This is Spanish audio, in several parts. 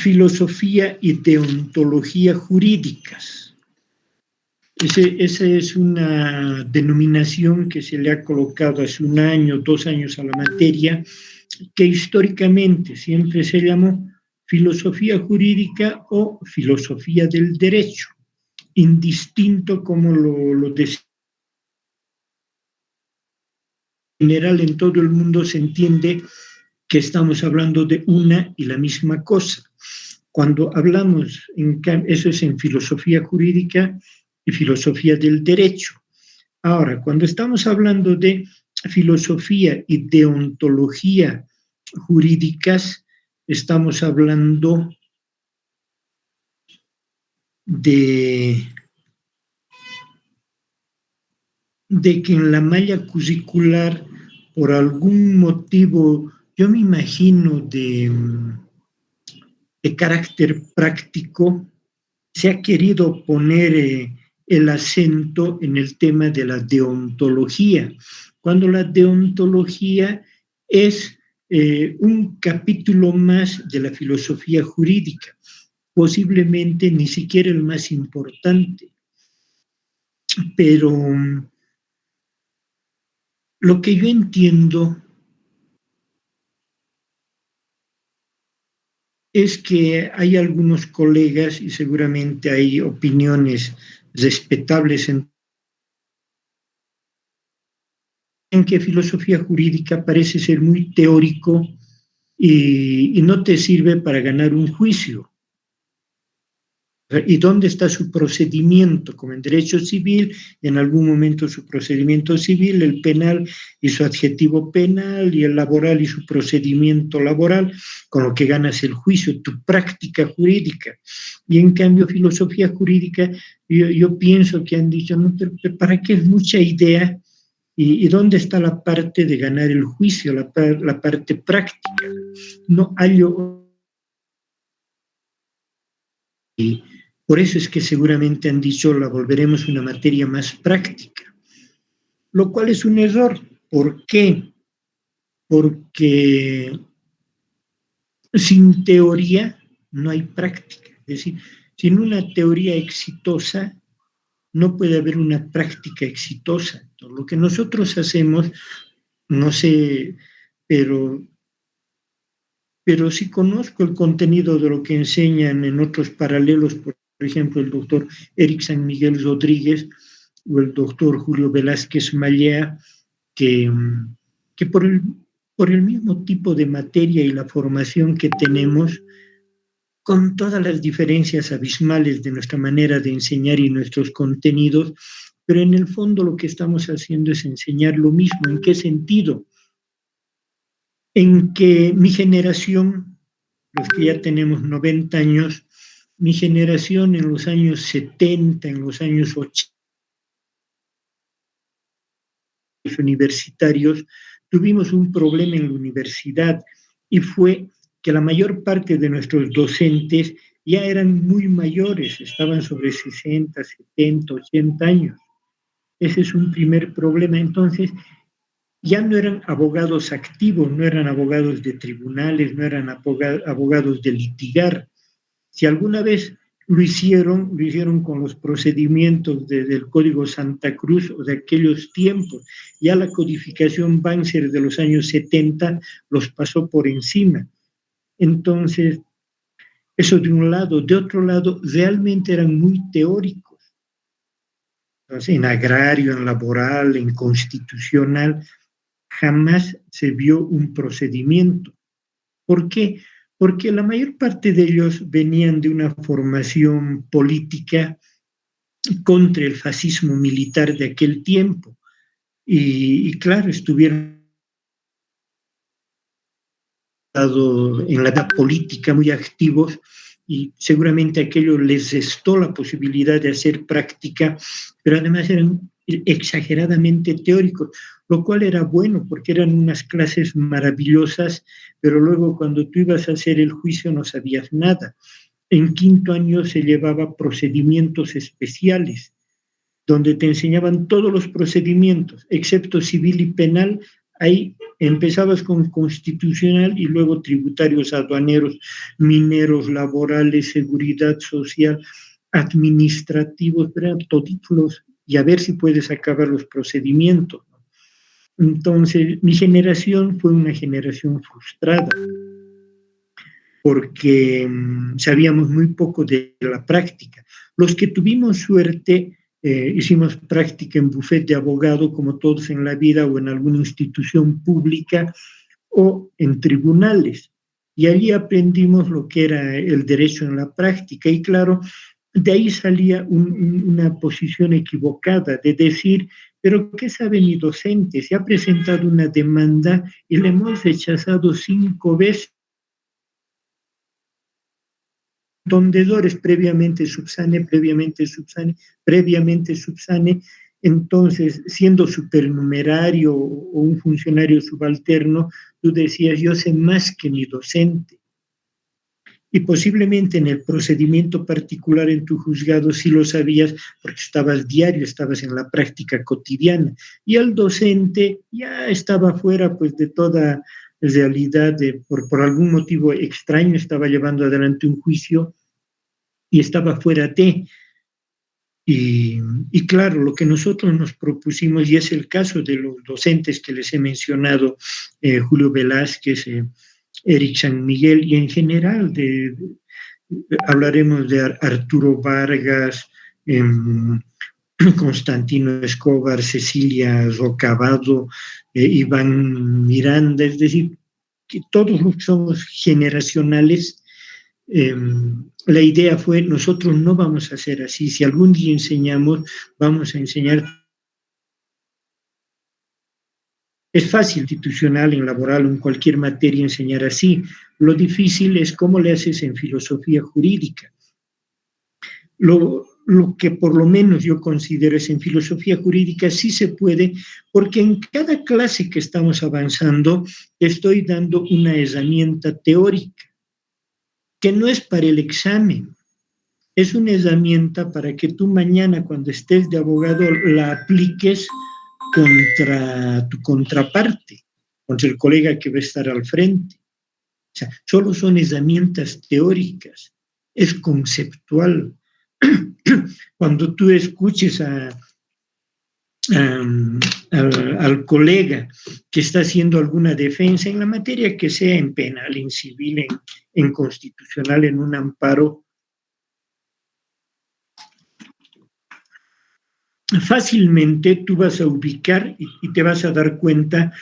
filosofía y deontología jurídicas. Esa es una denominación que se le ha colocado hace 1 año, 2 años a la materia, que históricamente siempre se llamó filosofía jurídica o filosofía del derecho, indistinto como lo decía. En general, en todo el mundo se entiende que estamos hablando de una y la misma cosa. Cuando hablamos, eso es en filosofía jurídica y filosofía del derecho. Ahora, cuando estamos hablando de filosofía y deontología jurídicas, estamos hablando de que en la malla curricular, por algún motivo, yo me imagino de carácter práctico, se ha querido poner el acento en el tema de la deontología, cuando la deontología es un capítulo más de la filosofía jurídica, posiblemente ni siquiera el más importante, pero lo que yo entiendo es que hay algunos colegas, y seguramente hay opiniones respetables en que filosofía jurídica parece ser muy teórico y no te sirve para ganar un juicio. ¿Y dónde está su procedimiento? Como en derecho civil, en algún momento su procedimiento civil, el penal y su adjetivo penal, y el laboral y su procedimiento laboral, con lo que ganas el juicio, tu práctica jurídica. Y en cambio, filosofía jurídica, yo pienso que han dicho, no, ¿para qué es mucha idea? ¿Y dónde está la parte de ganar el juicio, la parte práctica? No hallo. Y por eso es que seguramente han dicho, la volveremos una materia más práctica, lo cual es un error. ¿Por qué? Porque sin teoría no hay práctica. Es decir, sin una teoría exitosa no puede haber una práctica exitosa. Entonces, lo que nosotros hacemos, no sé, pero sí conozco el contenido de lo que enseñan en otros paralelos, por ejemplo, el doctor Eric San Miguel Rodríguez o el doctor Julio Velázquez Mallea, que por el mismo tipo de materia y la formación que tenemos, con todas las diferencias abismales de nuestra manera de enseñar y nuestros contenidos, pero en el fondo lo que estamos haciendo es enseñar lo mismo. ¿En qué sentido? En que mi generación, los que ya tenemos 90 años, mi generación en los años 70, en los años 80, universitarios, tuvimos un problema en la universidad y fue que la mayor parte de nuestros docentes ya eran muy mayores, estaban sobre 60, 70, 80 años. Ese es un primer problema. Entonces, ya no eran abogados activos, no eran abogados de tribunales, no eran abogados de litigar. Si alguna vez lo hicieron con los procedimientos del Código Santa Cruz o de aquellos tiempos. Ya la codificación Banzer de los años 70 los pasó por encima. Entonces, eso de un lado. De otro lado, realmente eran muy teóricos. Entonces, en agrario, en laboral, en constitucional, jamás se vio un procedimiento. ¿Por qué? Porque la mayor parte de ellos venían de una formación política contra el fascismo militar de aquel tiempo. Y claro, estuvieron en la edad política muy activos y seguramente aquello les restó la posibilidad de hacer práctica, pero además eran exageradamente teóricos, lo cual era bueno porque eran unas clases maravillosas, pero luego cuando tú ibas a hacer el juicio no sabías nada. En 5º año se llevaba procedimientos especiales, donde te enseñaban todos los procedimientos, excepto civil y penal. Ahí empezabas con constitucional y luego tributarios, aduaneros, mineros, laborales, seguridad social, administrativos, pero toditos, y a ver si puedes acabar los procedimientos. Entonces, mi generación fue una generación frustrada porque sabíamos muy poco de la práctica. Los que tuvimos suerte, hicimos práctica en bufete de abogado, como todos en la vida, o en alguna institución pública, o en tribunales. Y allí aprendimos lo que era el derecho en la práctica. Y claro, de ahí salía una posición equivocada de decir, pero ¿qué sabe mi docente? Se ha presentado una demanda y le hemos rechazado 5 veces. Tondedores previamente subsane, entonces, siendo supernumerario o un funcionario subalterno, tú decías, yo sé más que mi docente. Y posiblemente en el procedimiento particular en tu juzgado sí lo sabías porque estabas diario, estabas en la práctica cotidiana. Y el docente ya estaba fuera pues de toda realidad, por algún motivo extraño estaba llevando adelante un juicio y estaba fuera de. Y claro, lo que nosotros nos propusimos, y es el caso de los docentes que les he mencionado, Julio Velázquez, Eric San Miguel, y en general hablaremos de Arturo Vargas, Constantino Escobar, Cecilia Rocabado, Iván Miranda, es decir, que todos los que somos generacionales, la idea fue, nosotros no vamos a hacer así, si algún día enseñamos, vamos a enseñar. Es fácil, institucional, en laboral o en cualquier materia, enseñar así. Lo difícil es cómo le haces en filosofía jurídica. Lo que por lo menos yo considero es en filosofía jurídica sí se puede, porque en cada clase que estamos avanzando estoy dando una herramienta teórica, que no es para el examen, es una herramienta para que tú mañana cuando estés de abogado la apliques contra tu contraparte, contra el colega que va a estar al frente. O sea, solo son herramientas teóricas, es conceptual. Cuando tú escuches al colega que está haciendo alguna defensa en la materia que sea, en penal, en civil, en constitucional, en un amparo, fácilmente tú vas a ubicar y te vas a dar cuenta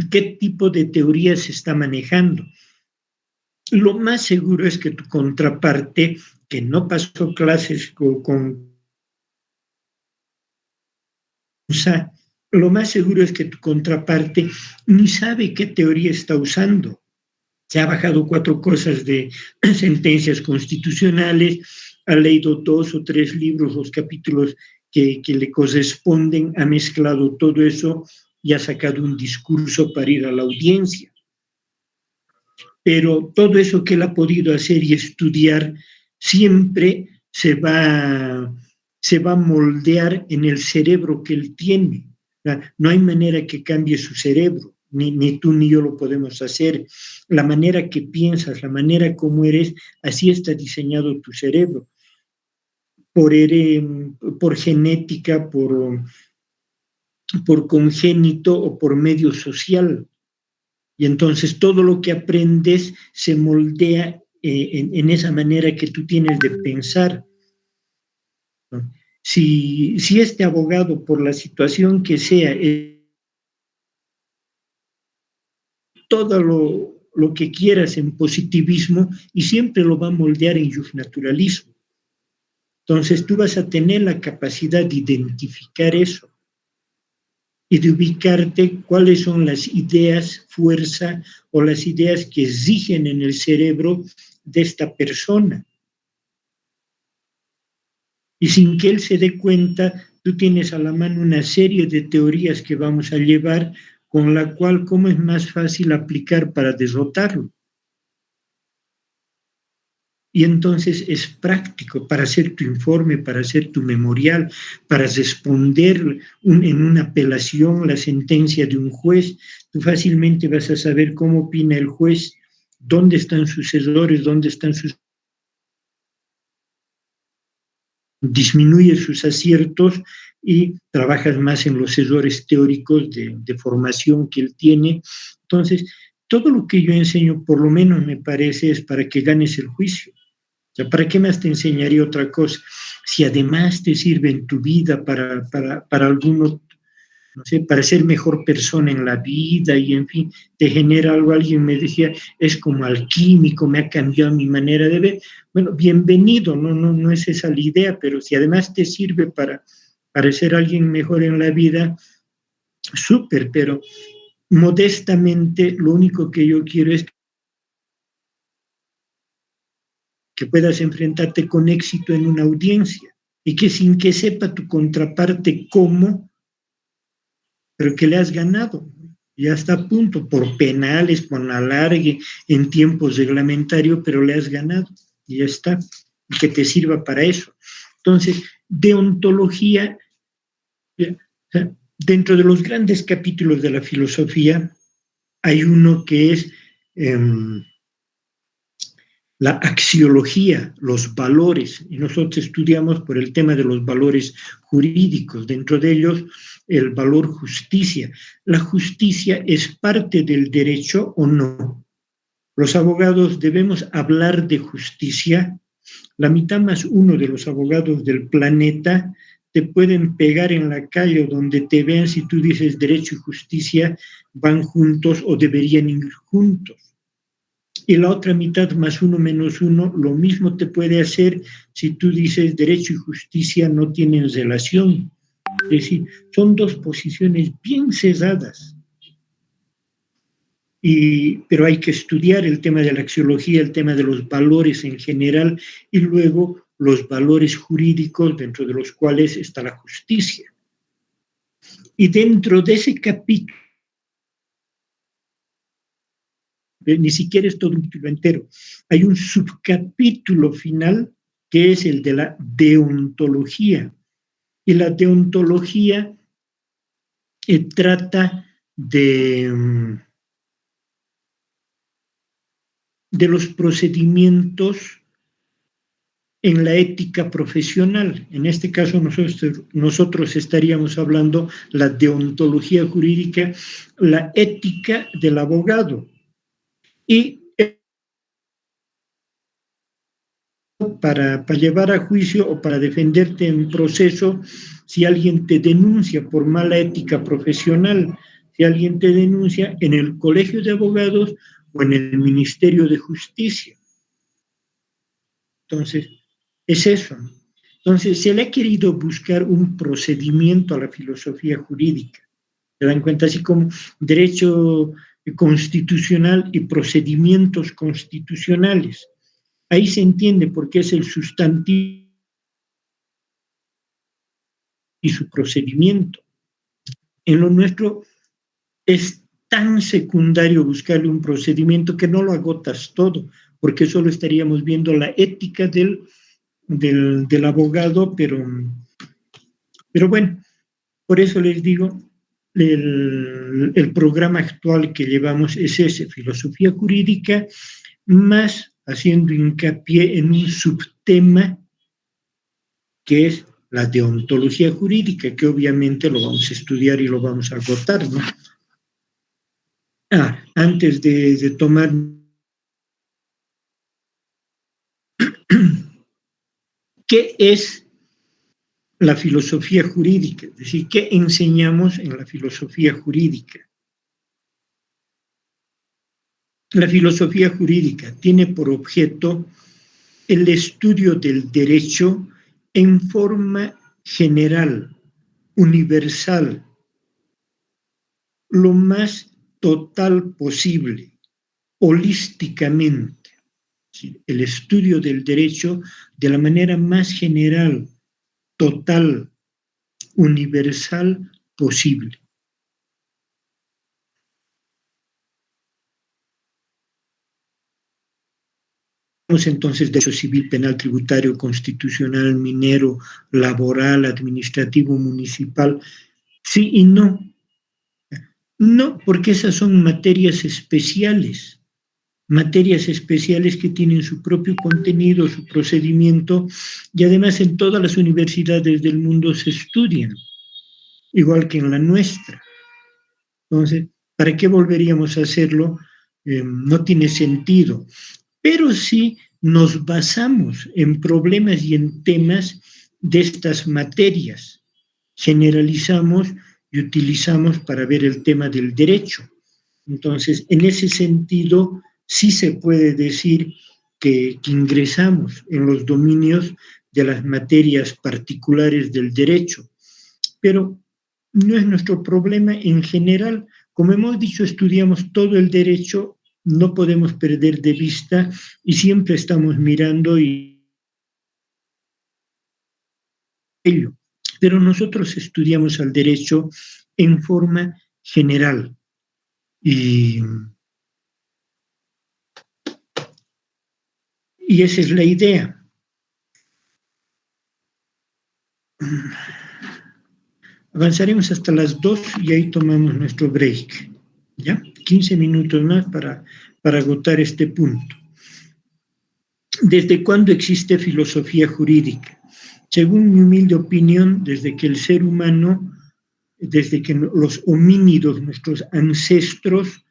qué tipo de teoría se está manejando. Lo más seguro es que tu contraparte, que no pasó clases con lo más seguro es que tu contraparte ni sabe qué teoría está usando. Se ha bajado 4 cosas de sentencias constitucionales, ha leído 2 o 3 libros, los capítulos que le corresponden, ha mezclado todo eso y ha sacado un discurso para ir a la audiencia. Pero todo eso que él ha podido hacer y estudiar siempre se va a moldear en el cerebro que él tiene. No hay manera que cambie su cerebro, ni tú ni yo lo podemos hacer. La manera que piensas, la manera como eres, así está diseñado tu cerebro. Por genética, por congénito o por medio social. Y entonces todo lo que aprendes se moldea en esa manera que tú tienes de pensar, ¿no? Si este abogado, por la situación que sea, todo lo que quieras en positivismo y siempre lo va a moldear en justnaturalismo. Entonces tú vas a tener la capacidad de identificar eso y de ubicarte cuáles son las ideas fuerza o las ideas que rigen en el cerebro de esta persona. Y sin que él se dé cuenta, tú tienes a la mano una serie de teorías que vamos a llevar, con la cual cómo es más fácil aplicar para derrotarlo. Y entonces es práctico para hacer tu informe, para hacer tu memorial, para responder en una apelación la sentencia de un juez. Tú fácilmente vas a saber cómo opina el juez, dónde están sus errores, dónde están sus... disminuye sus aciertos y trabajas más en los errores teóricos de formación que él tiene. Entonces, todo lo que yo enseño, por lo menos me parece, es para que ganes el juicio. O sea, ¿para qué más te enseñaría otra cosa? Si además te sirve en tu vida para algunos, no sé, para ser mejor persona en la vida y en fin, te genera algo. Alguien me decía, es como alquímico, me ha cambiado mi manera de ver. Bueno, bienvenido, no es esa la idea, pero si además te sirve para ser alguien mejor en la vida, súper, pero modestamente lo único que yo quiero es que puedas enfrentarte con éxito en una audiencia y que sin que sepa tu contraparte cómo, pero que le has ganado. Ya está a punto, por penales, con alargue, en tiempos reglamentarios, pero le has ganado y ya está. Y que te sirva para eso. Entonces, deontología, dentro de los grandes capítulos de la filosofía, hay uno que es eh, la axiología, los valores, y nosotros estudiamos por el tema de los valores jurídicos, dentro de ellos el valor justicia. ¿La justicia es parte del derecho o no? Los abogados debemos hablar de justicia. La mitad más uno de los abogados del planeta te pueden pegar en la calle o donde te vean si tú dices derecho y justicia van juntos o deberían ir juntos. Y la otra mitad más uno menos uno, lo mismo te puede hacer si tú dices derecho y justicia no tienen relación. Es decir, son dos posiciones bien cesadas. Pero hay que estudiar el tema de la axiología, el tema de los valores en general y luego los valores jurídicos dentro de los cuales está la justicia. Y dentro de ese capítulo, ni siquiera es todo un título entero, hay un subcapítulo final que es el de la deontología. Y la deontología trata de los procedimientos en la ética profesional. En este caso nosotros estaríamos hablando la deontología jurídica, la ética del abogado. Y para llevar a juicio o para defenderte en proceso, si alguien te denuncia por mala ética profesional, si alguien te denuncia en el colegio de abogados o en el Ministerio de Justicia. Entonces, es eso. Entonces, se le ha querido buscar un procedimiento a la filosofía jurídica. Se dan cuenta, así como derecho constitucional y procedimientos constitucionales. Ahí se entiende por qué es el sustantivo y su procedimiento. En lo nuestro es tan secundario buscarle un procedimiento que no lo agotas todo, porque solo estaríamos viendo la ética del abogado, pero bueno, por eso les digo, el programa actual que llevamos es ese, filosofía jurídica, más haciendo hincapié en un subtema que es la deontología jurídica, que obviamente lo vamos a estudiar y lo vamos a agotar, ¿no? Antes de tomar, ¿qué es la filosofía jurídica? Es decir, ¿qué enseñamos en la filosofía jurídica? La filosofía jurídica tiene por objeto el estudio del derecho en forma general, universal, lo más total posible, holísticamente. ¿Sí? El estudio del derecho de la manera más general, total, universal posible. entonces derecho civil, penal, tributario, constitucional, minero, laboral, administrativo, municipal. Sí y no. No, porque esas son materias especiales que tienen su propio contenido, su procedimiento, y además en todas las universidades del mundo se estudian, igual que en la nuestra. Entonces, ¿para qué volveríamos a hacerlo? No tiene sentido. Pero sí nos basamos en problemas y en temas de estas materias. Generalizamos y utilizamos para ver el tema del derecho. Entonces, en ese sentido, sí se puede decir que ingresamos en los dominios de las materias particulares del derecho, pero no es nuestro problema en general. Como hemos dicho, estudiamos todo el derecho, no podemos perder de vista y siempre estamos mirando y ello. Pero nosotros estudiamos al derecho en forma general y esa es la idea. Avanzaremos hasta las 2 y ahí tomamos nuestro break. ¿Ya? 15 minutos más para agotar este punto. ¿Desde cuándo existe filosofía jurídica? Según mi humilde opinión, desde que el ser humano, desde que los homínidos, nuestros ancestros,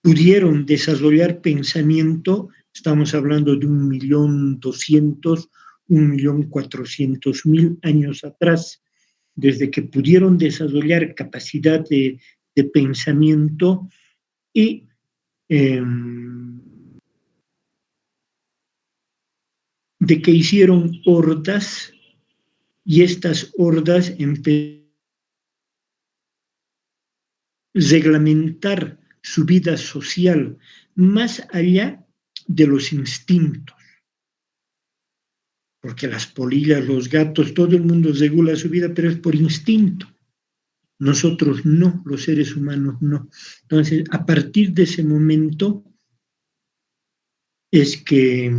pudieron desarrollar pensamiento, estamos hablando de 1.200.000, 1.400.000 años atrás, desde que pudieron desarrollar capacidad de pensamiento y de que hicieron hordas y estas hordas empezaron a reglamentar su vida social más allá de los instintos. Porque las polillas, los gatos, todo el mundo regula su vida, pero es por instinto. Nosotros no, los seres humanos no. Entonces, a partir de ese momento es que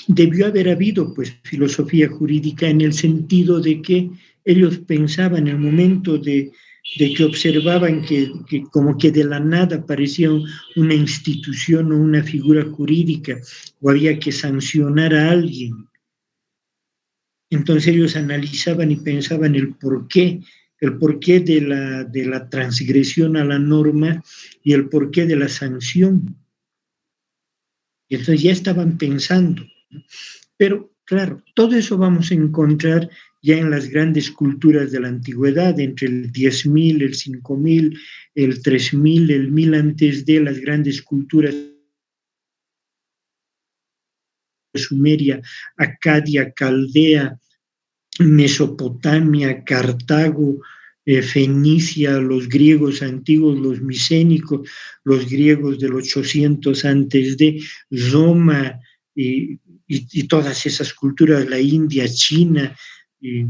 debió haber habido pues filosofía jurídica en el sentido de que ellos pensaban en el momento de que observaban que como que de la nada parecía una institución o una figura jurídica o había que sancionar a alguien. Entonces ellos analizaban y pensaban el porqué de la transgresión a la norma y el porqué de la sanción. Y entonces ya estaban pensando. Pero claro, todo eso vamos a encontrar ya en las grandes culturas de la antigüedad, entre el 10.000, el 5.000, el 3.000, el 1.000 antes de las grandes culturas de Sumeria, Acadia, Caldea, Mesopotamia, Cartago, Fenicia, los griegos antiguos, los micénicos, los griegos del 800 antes de Roma y todas esas culturas, la India, China y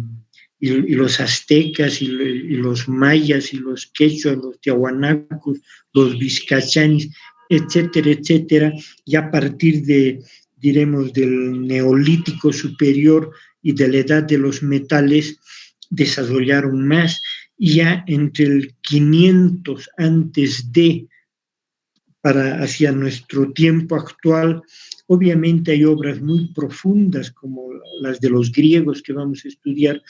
los aztecas y los mayas y los quechuas, los tiahuanacos, los vizcachanis, etcétera, etcétera, y a partir de, diremos, del neolítico superior y de la edad de los metales desarrollaron más. Y ya entre el 500 antes de para hacia nuestro tiempo actual, obviamente hay obras muy profundas como las de los griegos que vamos a estudiar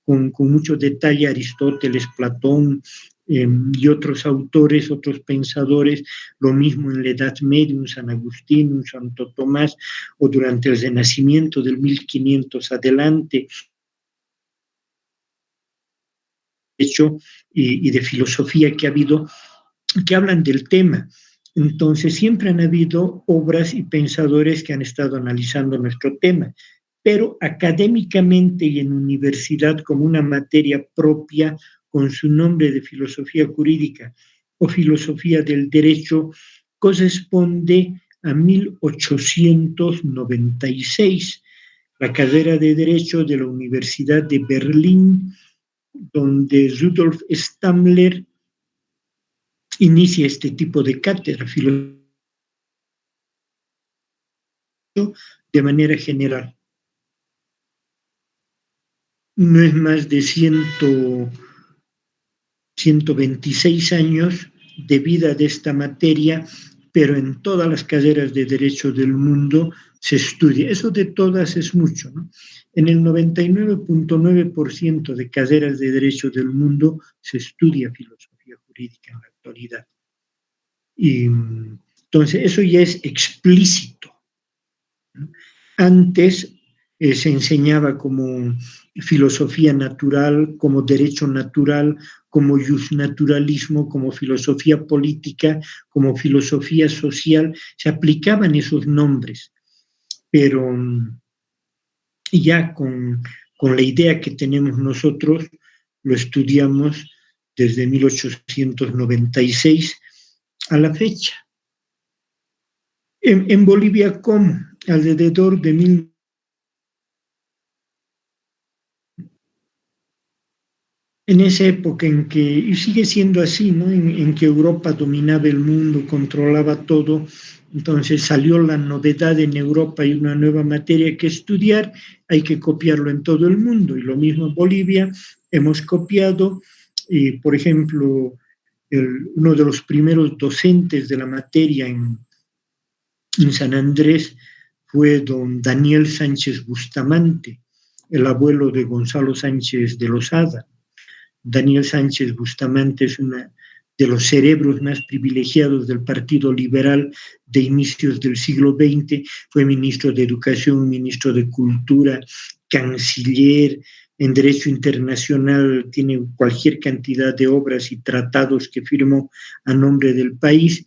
con mucho detalle, Aristóteles, Platón, y otros autores, otros pensadores, lo mismo en la Edad Media, un San Agustín, un Santo Tomás, o durante el Renacimiento del 1500 adelante, hecho, y de filosofía que ha habido, que hablan del tema. Entonces, siempre han habido obras y pensadores que han estado analizando nuestro tema, pero académicamente y en universidad como una materia propia con su nombre de filosofía jurídica o filosofía del derecho, corresponde a 1896, la carrera de Derecho de la Universidad de Berlín, donde Rudolf Stammler inicia este tipo de cátedra, de manera general. No es más de 126 años de vida de esta materia, pero en todas las carreras de derecho del mundo se estudia. Eso de todas es mucho, ¿no? En el 99.9% de carreras de derecho del mundo se estudia filosofía jurídica en la actualidad. Y entonces eso ya es explícito, ¿no? Antes se enseñaba como filosofía natural, como derecho natural, como justnaturalismo, como filosofía política, como filosofía social, se aplicaban esos nombres, pero ya con la idea que tenemos nosotros, lo estudiamos desde 1896 a la fecha. En Bolivia, ¿cómo? Alrededor de en esa época en que, y sigue siendo así, ¿no? En que Europa dominaba el mundo, controlaba todo, entonces salió la novedad en Europa y una nueva materia que estudiar, hay que copiarlo en todo el mundo. Y lo mismo en Bolivia, hemos copiado, por ejemplo, uno de los primeros docentes de la materia en San Andrés fue don Daniel Sánchez Bustamante, el abuelo de Gonzalo Sánchez de Lozada. Daniel Sánchez Bustamante es uno de los cerebros más privilegiados del Partido Liberal de inicios del siglo XX, fue ministro de Educación, ministro de Cultura, canciller, en Derecho Internacional tiene cualquier cantidad de obras y tratados que firmó a nombre del país,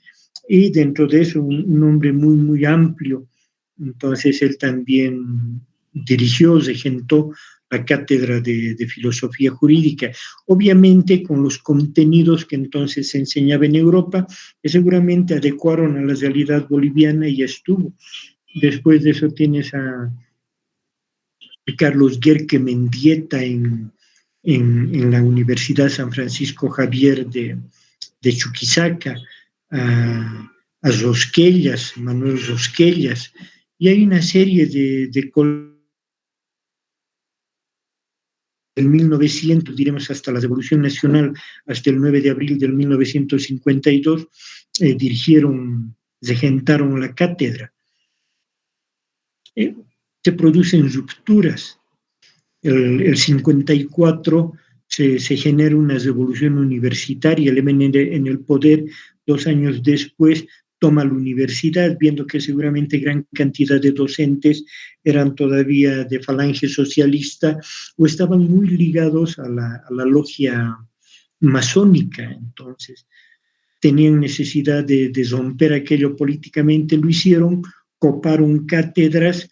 y dentro de eso un hombre muy, muy amplio. Entonces él también dirigió, regentó la cátedra de filosofía jurídica, obviamente con los contenidos que entonces se enseñaba en Europa, que seguramente adecuaron a la realidad boliviana y ya estuvo. Después de eso tienes a Carlos Guerque Mendieta en la Universidad San Francisco Javier de Chuquisaca, a Rosquellas, Manuel Rosquellas, y hay una serie de del 1900, diremos hasta la Revolución Nacional, hasta el 9 de abril del 1952, regentaron la cátedra. Se producen rupturas. El 54 se genera una revolución universitaria, el MNR en el poder, 2 años después toma la universidad, viendo que seguramente gran cantidad de docentes eran todavía de falange socialista o estaban muy ligados a la logia masónica. Entonces tenían necesidad de romper aquello políticamente, lo hicieron, coparon cátedras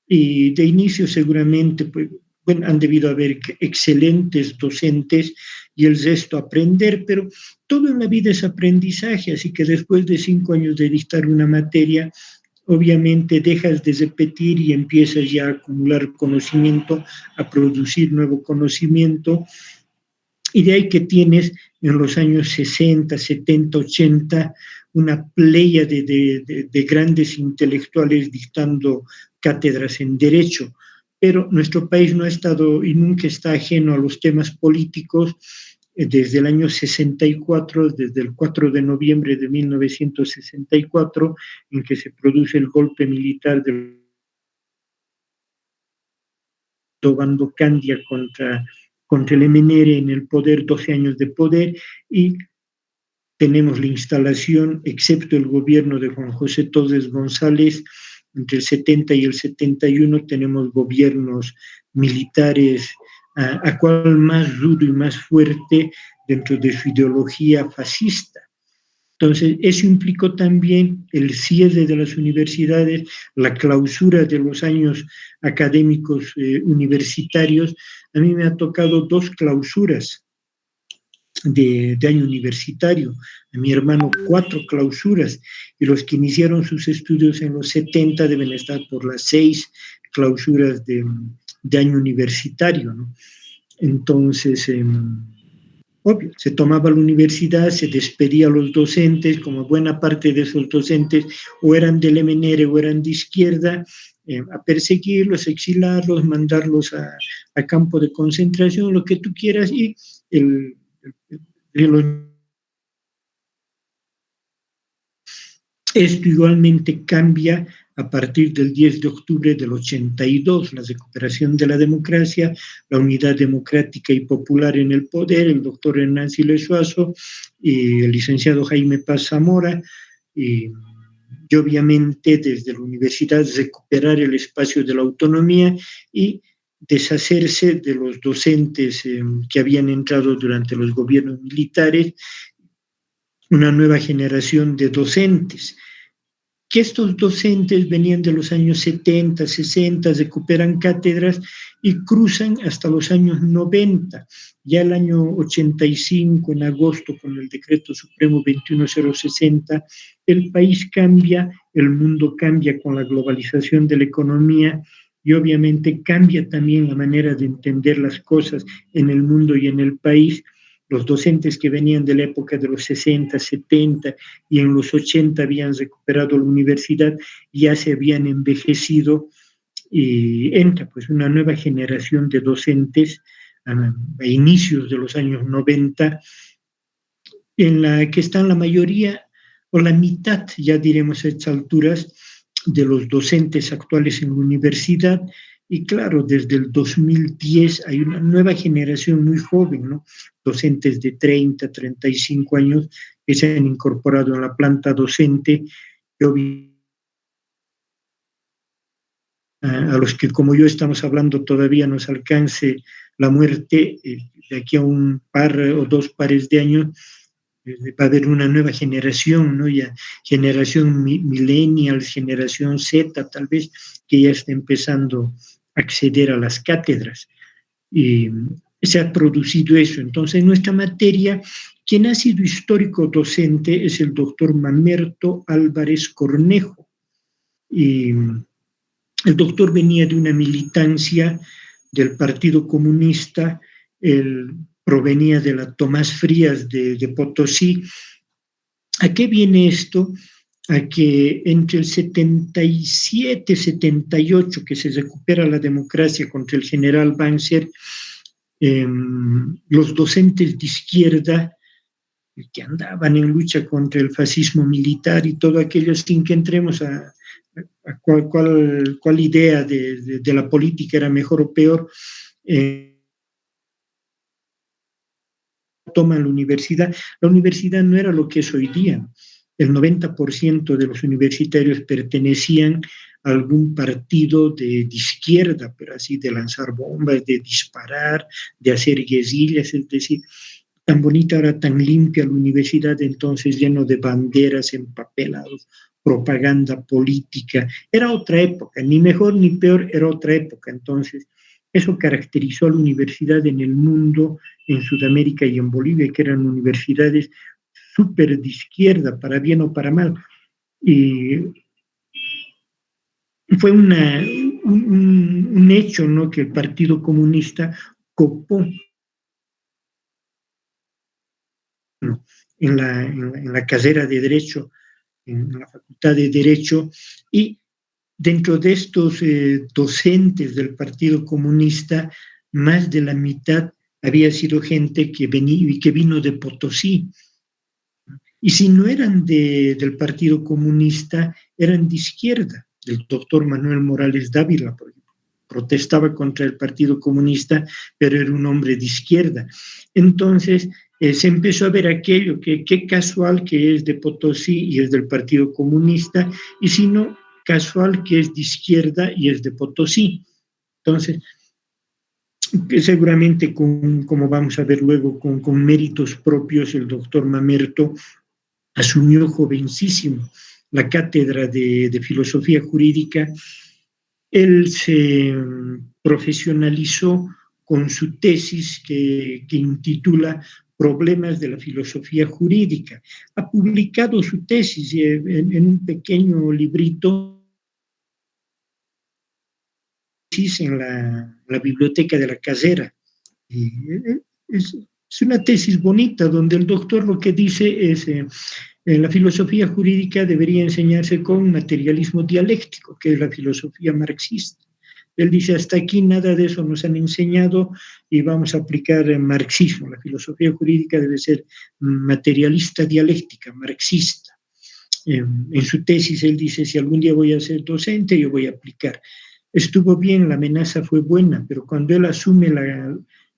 y de inicio seguramente pues, bueno, han debido haber excelentes docentes y el resto aprender, pero todo en la vida es aprendizaje, así que después de 5 años de dictar una materia, obviamente dejas de repetir y empiezas ya a acumular conocimiento, a producir nuevo conocimiento, y de ahí que tienes en los años 60, 70, 80 una playa de grandes intelectuales dictando cátedras en derecho, pero nuestro país no ha estado y nunca está ajeno a los temas políticos. Desde el año 64, desde el 4 de noviembre de 1964, en que se produce el golpe militar del bando Candia contra el MNR en el poder, 12 años de poder, y tenemos la instalación, excepto el gobierno de Juan José Torres González, entre el 70 y el 71 tenemos gobiernos militares, a cual más rudo y más fuerte dentro de su ideología fascista. Entonces, eso implicó también el cierre de las universidades, la clausura de los años académicos universitarios. A mí me ha tocado 2 clausuras de año universitario, a mi hermano 4 clausuras, y los que iniciaron sus estudios en los 70 deben estar por las 6 clausuras de año universitario, ¿no? Entonces, obvio, se tomaba la universidad, se despedía a los docentes, como buena parte de esos docentes o eran del MNR o eran de izquierda, a perseguirlos, exilarlos, mandarlos a campo de concentración, lo que tú quieras, y el, el, esto igualmente cambia a partir del 10 de octubre del 82, la recuperación de la democracia, la unidad democrática y popular en el poder, el doctor Hernán Siles Suazo y el licenciado Jaime Paz Zamora, y obviamente desde la universidad recuperar el espacio de la autonomía y deshacerse de los docentes que habían entrado durante los gobiernos militares, una nueva generación de docentes que estos docentes venían de los años 70, 60, recuperan cátedras y cruzan hasta los años 90. Ya el año 85, en agosto, con el decreto supremo 21060, el país cambia, el mundo cambia con la globalización de la economía y obviamente cambia también la manera de entender las cosas en el mundo y en el país. Los docentes que venían de la época de los 60, 70 y en los 80 habían recuperado la universidad, ya se habían envejecido y entra pues una nueva generación de docentes a inicios de los años 90, en la que están la mayoría o la mitad, ya diremos a estas alturas, de los docentes actuales en la universidad. Y claro, desde el 2010 hay una nueva generación muy joven, ¿no? Docentes de 30, 35 años que se han incorporado en la planta docente, a los que como yo estamos hablando todavía nos alcance la muerte de aquí a un par o dos pares de años, va a haber una nueva generación, ¿no? Ya generación millennials, generación Z, tal vez, que ya está empezando a acceder a las cátedras. Y se ha producido eso. Entonces, en nuestra materia, quien ha sido histórico docente es el doctor Mamerto Álvarez Cornejo. Y el doctor venía de una militancia del Partido Comunista, él provenía de la Tomás Frías de Potosí. ¿A qué viene esto? A que entre el 77, 78, que se recupera la democracia contra el general Banzer, los docentes de izquierda que andaban en lucha contra el fascismo militar y todo aquello, sin que entremos a cuál idea de la política era mejor o peor, toman la universidad. La universidad no era lo que es hoy día. El 90% de los universitarios pertenecían a algún partido de izquierda, pero así de lanzar bombas, de disparar, de hacer guerrillas, es decir, tan bonita, ahora tan limpia la universidad, entonces lleno de banderas, empapelados, propaganda política. Era otra época, ni mejor ni peor, era otra época. Entonces, eso caracterizó a la universidad en el mundo, en Sudamérica y en Bolivia, que eran universidades súper de izquierda, para bien o para mal. Y fue un hecho, ¿no?, que el Partido Comunista copó en la carrera de Derecho, en la Facultad de Derecho, y dentro de estos docentes del Partido Comunista, más de la mitad había sido gente que vino de Potosí. Y si no eran del Partido Comunista, eran de izquierda. El doctor Manuel Morales Dávila, por ejemplo, protestaba contra el Partido Comunista, pero era un hombre de izquierda. Entonces, se empezó a ver aquello, que qué casual que es de Potosí y es del Partido Comunista, y si no, casual que es de izquierda y es de Potosí. Entonces, que seguramente, como vamos a ver luego, con méritos propios, el doctor Mamerto asumió jovencísimo la cátedra de filosofía jurídica. Él se profesionalizó con su tesis que intitula Problemas de la filosofía jurídica. Ha publicado su tesis en un pequeño librito en la biblioteca de la casera. Y es Es una tesis bonita donde el doctor lo que dice es, la filosofía jurídica debería enseñarse con materialismo dialéctico, que es la filosofía marxista. Él dice, hasta aquí nada de eso nos han enseñado y vamos a aplicar el marxismo. La filosofía jurídica debe ser materialista dialéctica, marxista. En su tesis él dice, si algún día voy a ser docente, yo voy a aplicar. Estuvo bien, la amenaza fue buena, pero cuando él asume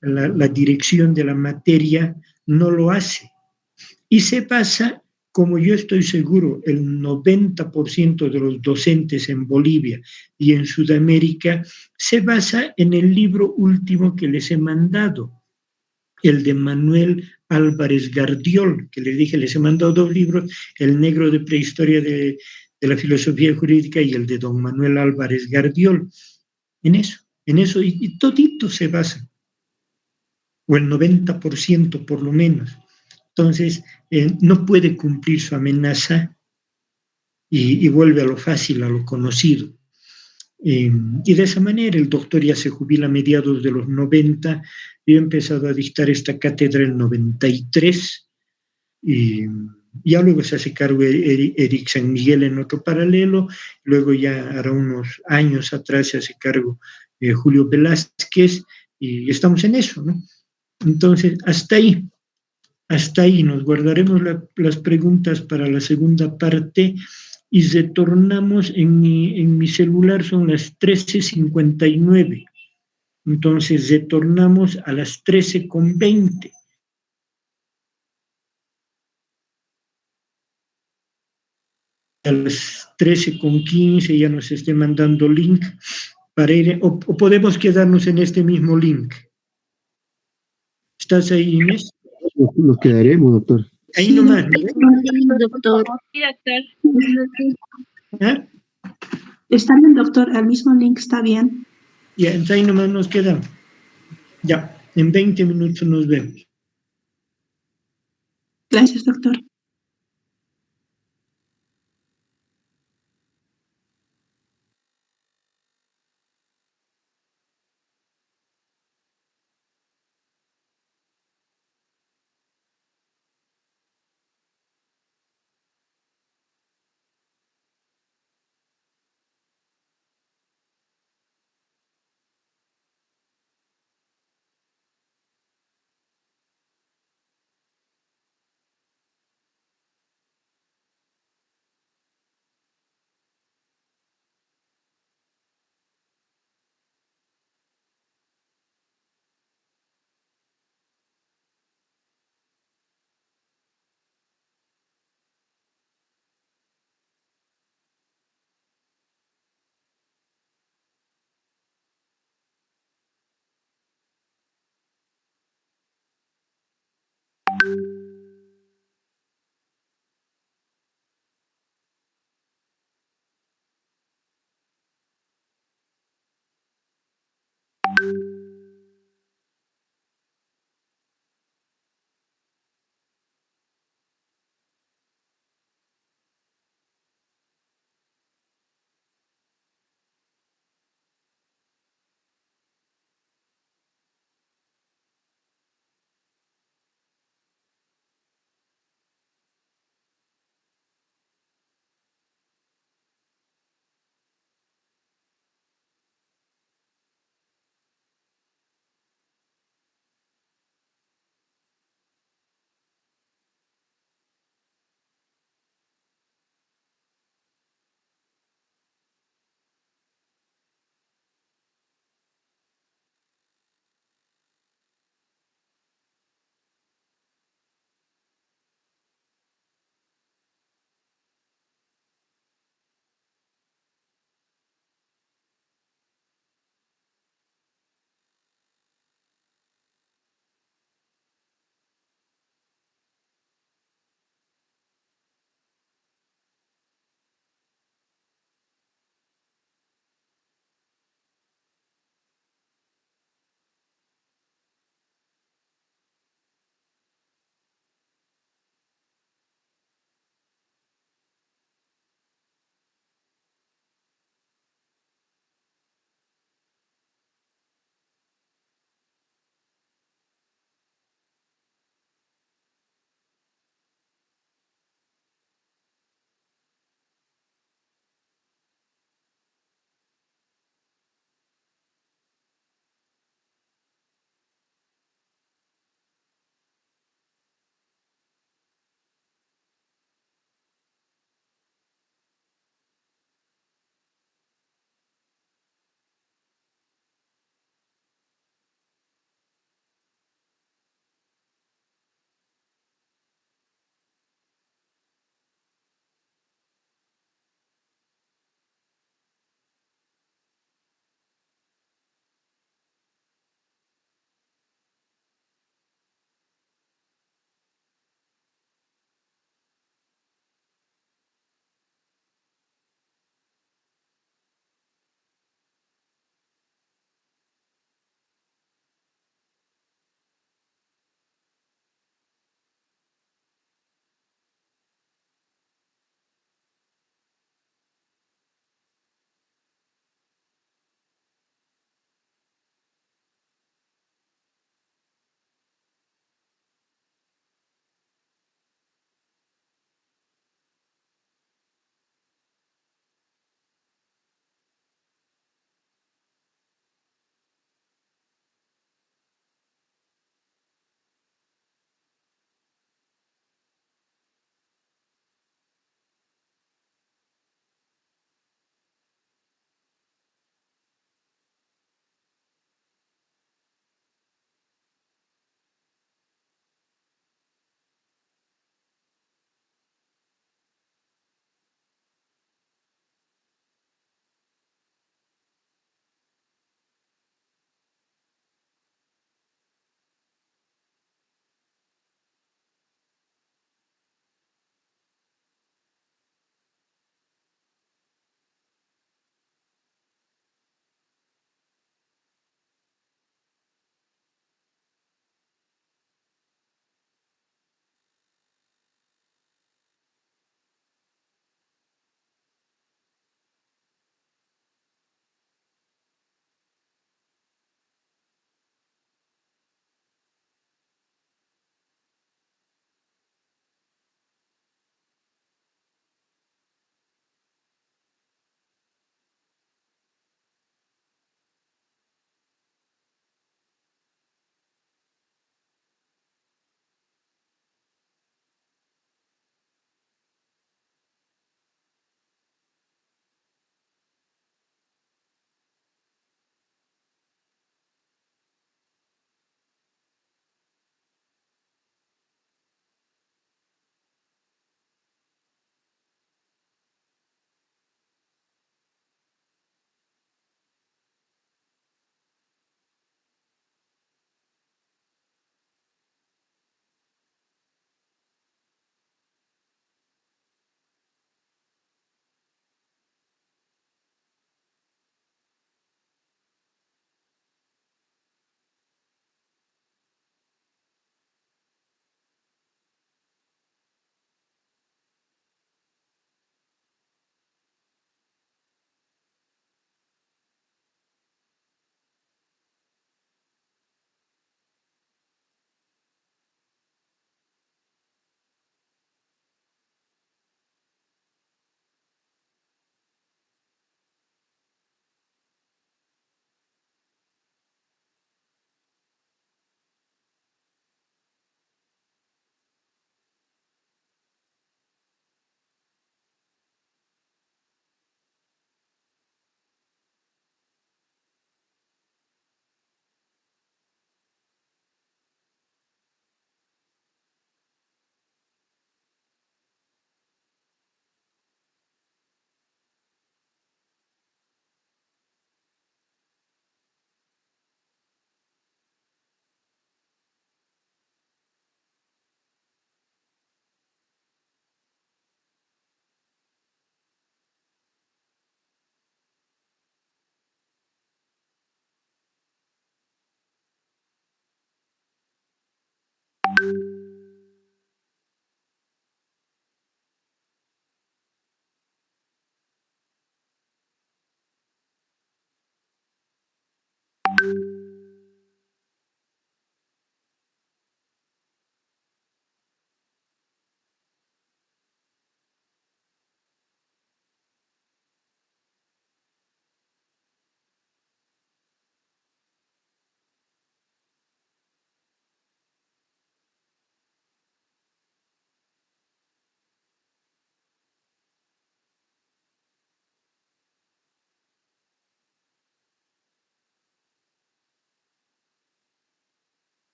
la dirección de la materia, no lo hace. Y se basa, como yo estoy seguro, el 90% de los docentes en Bolivia y en Sudamérica, se basa en el libro último que les he mandado, el de Manuel Álvarez Gardiol, que les dije, les he mandado dos libros, El negro de prehistoria de la filosofía jurídica y el de don Manuel Álvarez Gardiol. En eso, y todito se basa, o el 90% por lo menos. Entonces, no puede cumplir su amenaza y vuelve a lo fácil, a lo conocido. Y de esa manera el doctor ya se jubila a mediados de los 90. Yo he empezado a dictar esta cátedra en 93 y ya luego se hace cargo Eric San Miguel en otro paralelo, luego ya hará unos años atrás se hace cargo Julio Velázquez y estamos en eso, ¿no? Entonces, hasta ahí nos guardaremos las preguntas para la segunda parte y retornamos en mi celular, son las 13:59. Entonces retornamos a las 13:20. A las 13:15 ya nos esté mandando link para ir, o podemos quedarnos en este mismo link. ¿Estás ahí, Inés? Nos quedaremos, doctor. Ahí Sí, nomás, ¿no? Doctor. Sí, doctor. ¿Ah? Está bien, doctor, el mismo link está bien. Ya, entonces ahí nomás nos quedamos. Ya, en 20 minutos nos vemos. Gracias, doctor.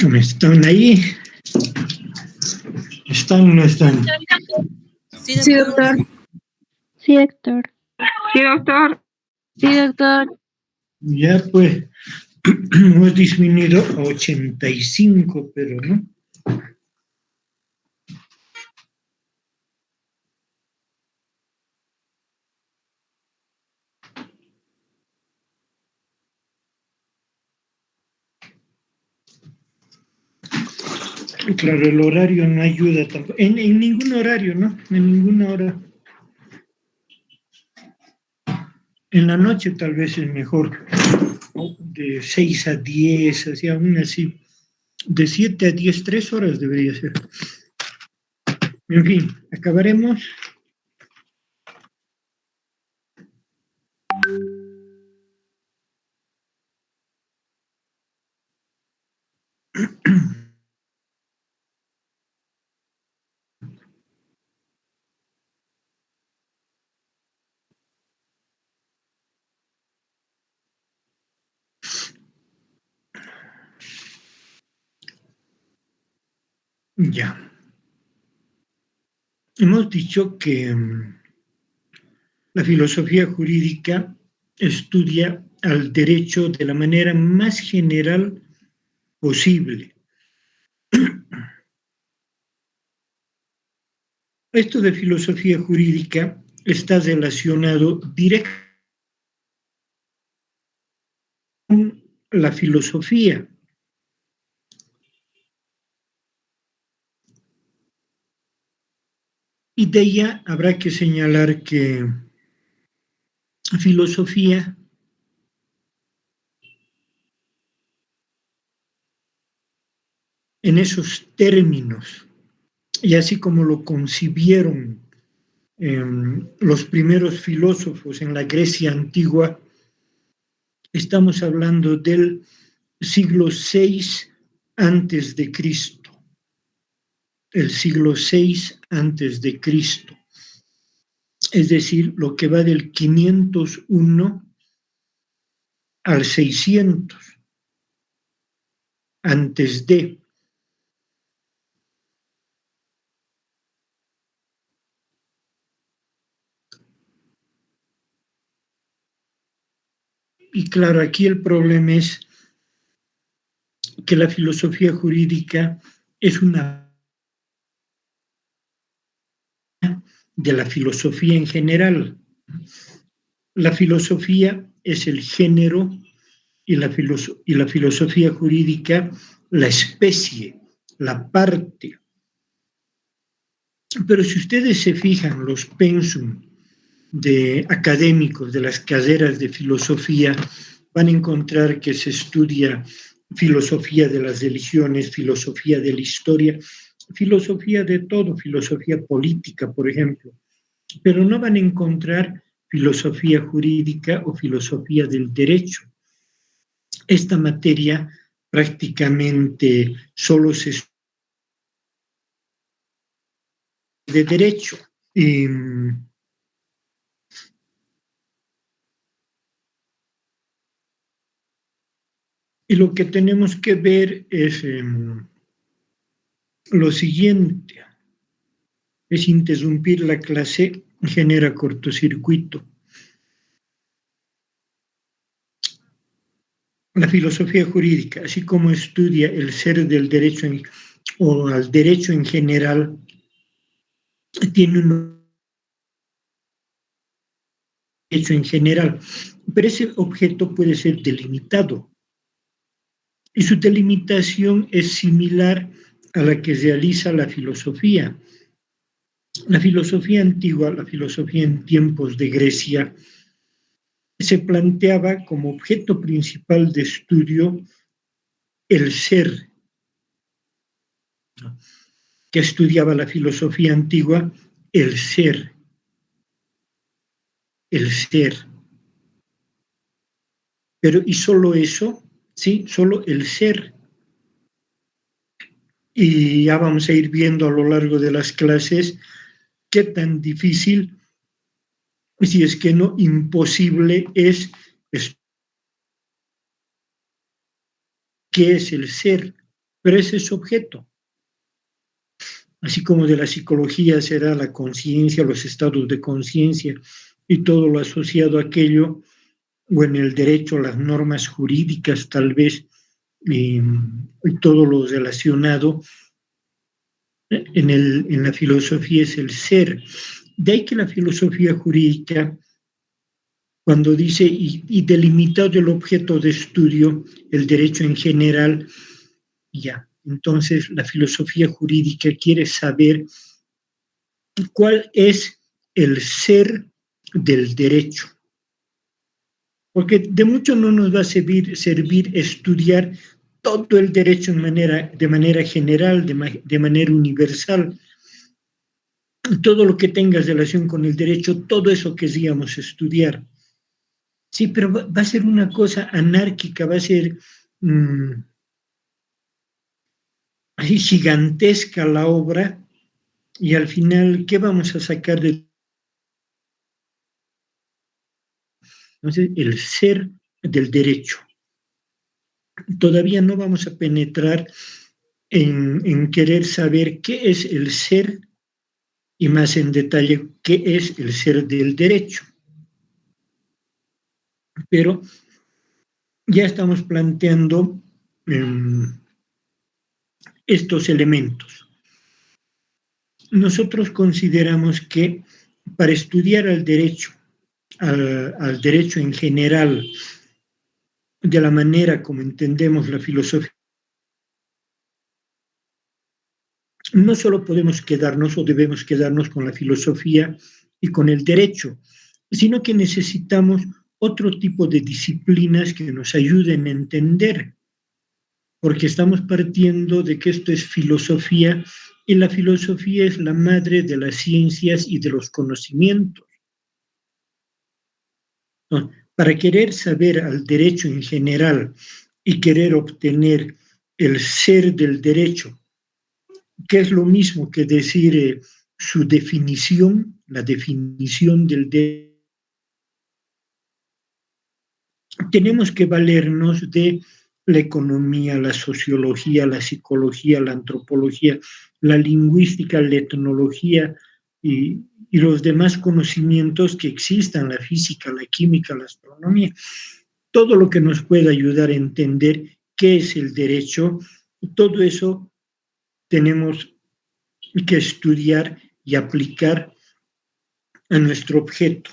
¿Cómo están ahí? ¿Están o no están? Sí, doctor. Sí, doctor. Sí, doctor. Sí, doctor. Ya pues, hemos disminuido a 85, pero no. Claro, el horario no ayuda tampoco. En ningún horario, ¿no? En ninguna hora. En la noche tal vez es mejor. De 6 a 10, así aún así. De 7 a 10, 3 horas debería ser. En fin, acabaremos. Ya. Hemos dicho que la filosofía jurídica estudia al derecho de la manera más general posible. Esto de filosofía jurídica está relacionado directamente con la filosofía. Y de ella habrá que señalar que filosofía en esos términos, y así como lo concibieron los primeros filósofos en la Grecia antigua, estamos hablando del siglo VI antes de Cristo, el siglo VI antes de Cristo, es decir, lo que va del 501 al 600 antes de. Y claro, aquí el problema es que la filosofía jurídica es una de la filosofía en general. La filosofía es el género y la filosofía jurídica la especie, la parte. Pero si ustedes se fijan, los pensum de académicos de las carreras de filosofía, van a encontrar que se estudia filosofía de las religiones, filosofía de la historia, filosofía de todo, filosofía política, por ejemplo, pero no van a encontrar filosofía jurídica o filosofía del derecho. Esta materia prácticamente solo se estudia de derecho. Y lo que tenemos que ver es lo siguiente, es interrumpir la clase, genera cortocircuito. La filosofía jurídica, así como estudia el ser del derecho o al derecho en general, tiene un derecho en general, pero ese objeto puede ser delimitado y su delimitación es similar a la que realiza la filosofía. La filosofía antigua, la filosofía en tiempos de Grecia, se planteaba como objeto principal de estudio el ser. Que estudiaba la filosofía antigua, el ser. El ser. Pero, y solo eso, ¿sí? Solo el ser. Y ya vamos a ir viendo a lo largo de las clases qué tan difícil, si es que no imposible, es qué es el ser. pero ese es su objeto. Así como de la psicología será la conciencia, los estados de conciencia y todo lo asociado a aquello, o en el derecho, las normas jurídicas tal vez, y todo lo relacionado, en la filosofía es el ser. De ahí que la filosofía jurídica, cuando dice y delimitado el objeto de estudio, el derecho en general, ya. Entonces la filosofía jurídica quiere saber cuál es el ser del derecho. Porque de mucho no nos va a servir estudiar todo el derecho de manera general, de manera universal. Todo lo que tenga relación con el derecho, todo eso queríamos estudiar. Sí, pero va a ser una cosa anárquica, va a ser así gigantesca la obra, y al final, ¿qué vamos a sacar de? Entonces, el ser del derecho. Todavía no vamos a penetrar en querer saber qué es el ser y más en detalle qué es el ser del derecho. Pero ya estamos planteando estos elementos. Nosotros consideramos que para estudiar al derecho en general, de la manera como entendemos la filosofía, no solo podemos quedarnos o debemos quedarnos con la filosofía y con el derecho, sino que necesitamos otro tipo de disciplinas que nos ayuden a entender, porque estamos partiendo de que esto es filosofía y la filosofía es la madre de las ciencias y de los conocimientos. ¿No? Para querer saber al derecho en general y querer obtener el ser del derecho, que es lo mismo que decir su definición, la definición del derecho, tenemos que valernos de la economía, la sociología, la psicología, la antropología, la lingüística, la etnología y los demás conocimientos que existan, la física, la química, la astronomía, todo lo que nos pueda ayudar a entender qué es el derecho, todo eso tenemos que estudiar y aplicar a nuestro objeto.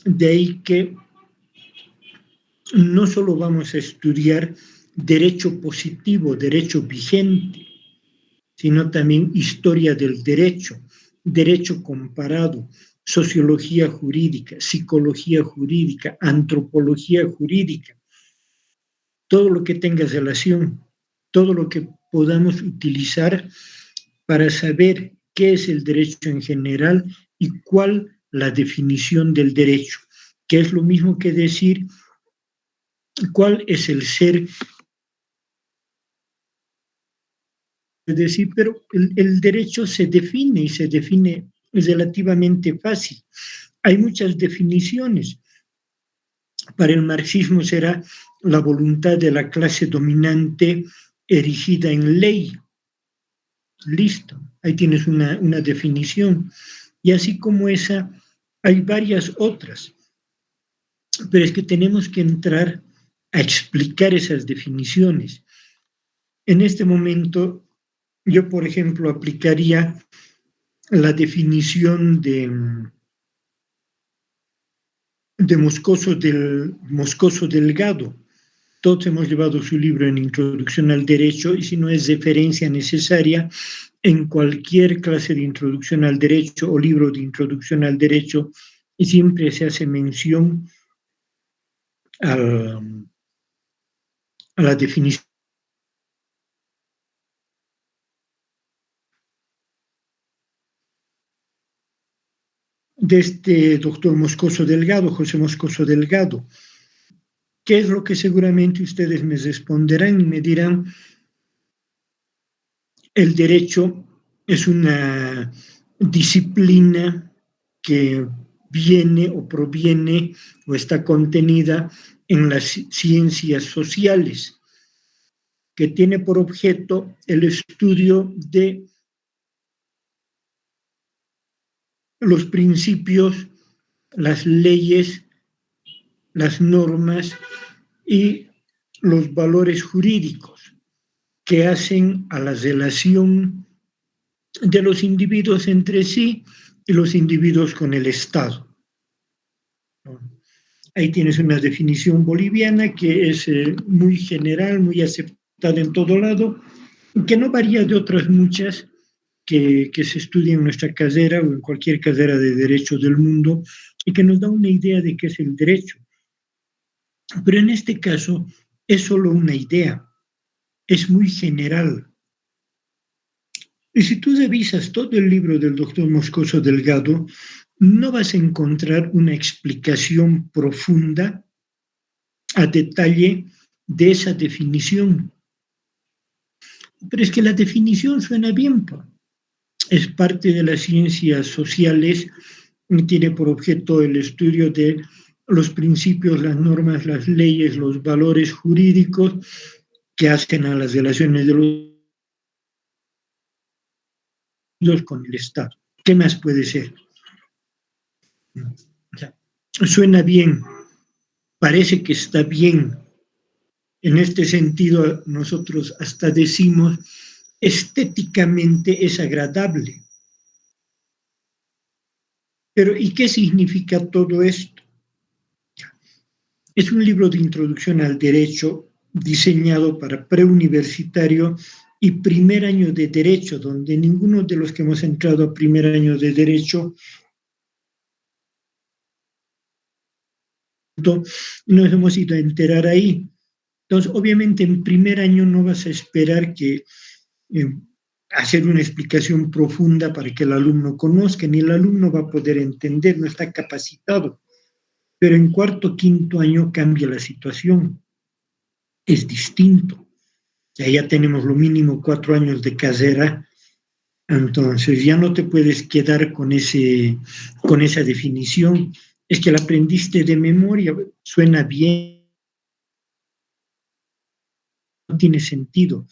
De ahí que no solo vamos a estudiar derecho positivo, derecho vigente, sino también historia del derecho, derecho comparado, sociología jurídica, psicología jurídica, antropología jurídica, todo lo que tenga relación, todo lo que podamos utilizar para saber qué es el derecho en general y cuál la definición del derecho, que es lo mismo que decir cuál es el ser. Es decir, pero el derecho se define y se define relativamente fácil. Hay muchas definiciones. Para el marxismo será la voluntad de la clase dominante erigida en ley. Listo, ahí tienes una definición. Y así como esa, hay varias otras. Pero es que tenemos que entrar a explicar esas definiciones. En este momento, yo, por ejemplo, aplicaría la definición de Moscoso Delgado. Todos hemos llevado su libro en Introducción al Derecho, y si no es referencia necesaria, en cualquier clase de introducción al derecho o libro de introducción al derecho, y siempre se hace mención a la definición de este doctor Moscoso Delgado, José Moscoso Delgado. ¿Qué es lo que seguramente ustedes me responderán y me dirán? El derecho es una disciplina que viene o proviene o está contenida en las ciencias sociales, que tiene por objeto el estudio de los principios, las leyes, las normas y los valores jurídicos que hacen a la relación de los individuos entre sí y los individuos con el Estado. Ahí tienes una definición boliviana que es muy general, muy aceptada en todo lado, que no varía de otras muchas que se estudian en nuestra carrera o en cualquier carrera de derecho del mundo y que nos da una idea de qué es el derecho. Pero en este caso es solo una idea, es muy general. Y si tú revisas todo el libro del doctor Moscoso Delgado, no vas a encontrar una explicación profunda a detalle de esa definición. Pero es que la definición suena bien, es parte de las ciencias sociales, tiene por objeto el estudio de los principios, las normas, las leyes, los valores jurídicos que hacen a las relaciones de los con el Estado. ¿Qué más puede ser? O sea, suena bien, parece que está bien. En este sentido, nosotros hasta decimos, estéticamente es agradable. Pero, ¿y qué significa todo esto? Es un libro de introducción al derecho diseñado para preuniversitario y primer año de derecho, donde ninguno de los que hemos entrado a primer año de derecho nos hemos ido a enterar ahí. Entonces, obviamente, en primer año no vas a esperar que hacer una explicación profunda para que el alumno conozca, ni el alumno va a poder entender, no está capacitado. Pero en cuarto, quinto año cambia la situación, es distinto. Ya tenemos lo mínimo 4 años de carrera, entonces ya no te puedes quedar con esa definición. Es que la aprendiste de memoria, suena bien, no tiene sentido,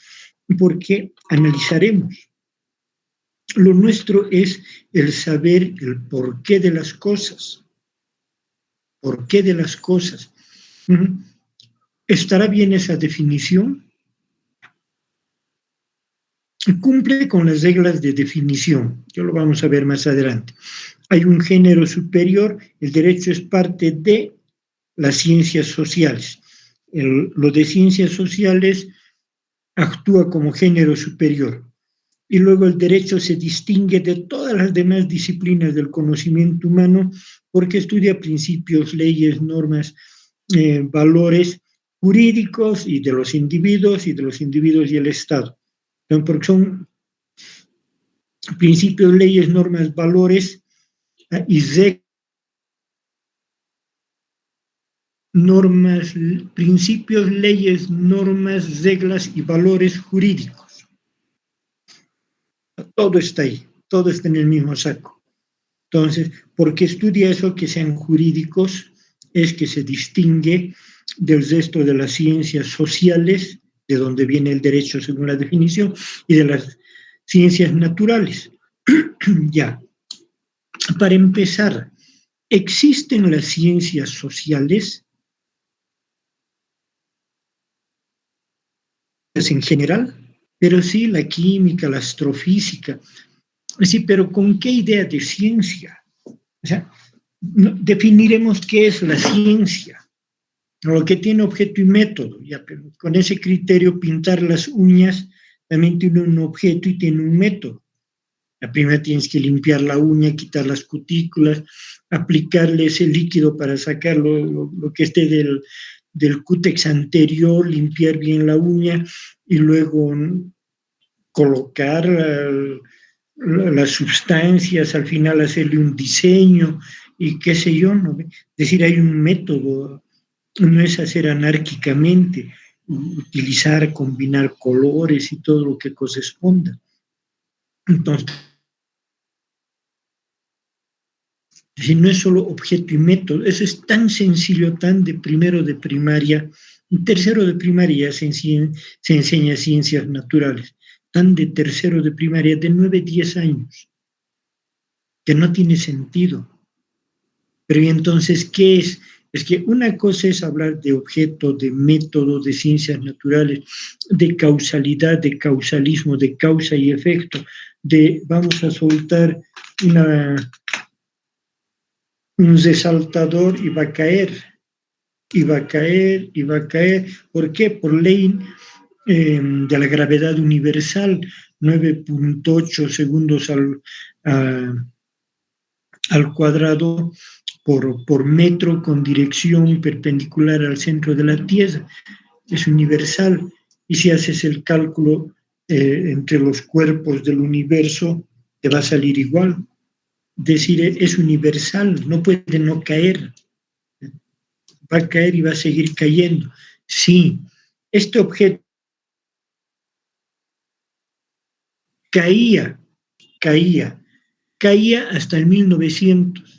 porque analizaremos. Lo nuestro es el saber el porqué de las cosas. ¿Por qué de las cosas? ¿Estará bien esa definición? Cumple con las reglas de definición, ya lo vamos a ver más adelante. Hay un género superior, el derecho es parte de las ciencias sociales. Lo de ciencias sociales actúa como género superior. Y luego el derecho se distingue de todas las demás disciplinas del conocimiento humano porque estudia principios, leyes, normas, valores jurídicos y de los individuos y el Estado. Entonces, porque son principios, leyes, normas, valores y normas, principios, leyes, normas, reglas y valores jurídicos. Todo está ahí, todo está en el mismo saco. Entonces, ¿por qué estudia eso que sean jurídicos? Es que se distingue del resto de las ciencias sociales, de donde viene el derecho según la definición, y de las ciencias naturales. Ya, para empezar, ¿existen las ciencias sociales en general? Pero sí, la química, la astrofísica. Sí, pero ¿con qué idea de ciencia? O sea, definiremos qué es la ciencia, lo que tiene objeto y método. Ya, pero con ese criterio, pintar las uñas también tiene un objeto y tiene un método. La primera tienes que limpiar la uña, quitar las cutículas, aplicarle ese líquido para sacar lo que esté del cútex anterior, limpiar bien la uña y luego colocar las sustancias, al final hacerle un diseño y qué sé yo, ¿no? Es decir, hay un método, no es hacer anárquicamente, utilizar, combinar colores y todo lo que corresponda. Entonces, Es decir, no es solo objeto y método, eso es tan sencillo, tan de primero de primaria, en tercero de primaria ya se enseña ciencias naturales, tan de tercero de primaria, de 9, 10 años, que no tiene sentido. Pero ¿y entonces qué es? Es que una cosa es hablar de objeto, de método, de ciencias naturales, de causalidad, de causalismo, de causa y efecto, de vamos a soltar un resaltador y va a caer, y va a caer, y va a caer. ¿Por qué? Por ley de la gravedad universal, 9.8 segundos al cuadrado por metro con dirección perpendicular al centro de la Tierra. Es universal. Y si haces el cálculo entre los cuerpos del universo, te va a salir igual. Decir, es universal, no puede no caer. Va a caer y va a seguir cayendo. Sí, este objeto caía hasta el 1900.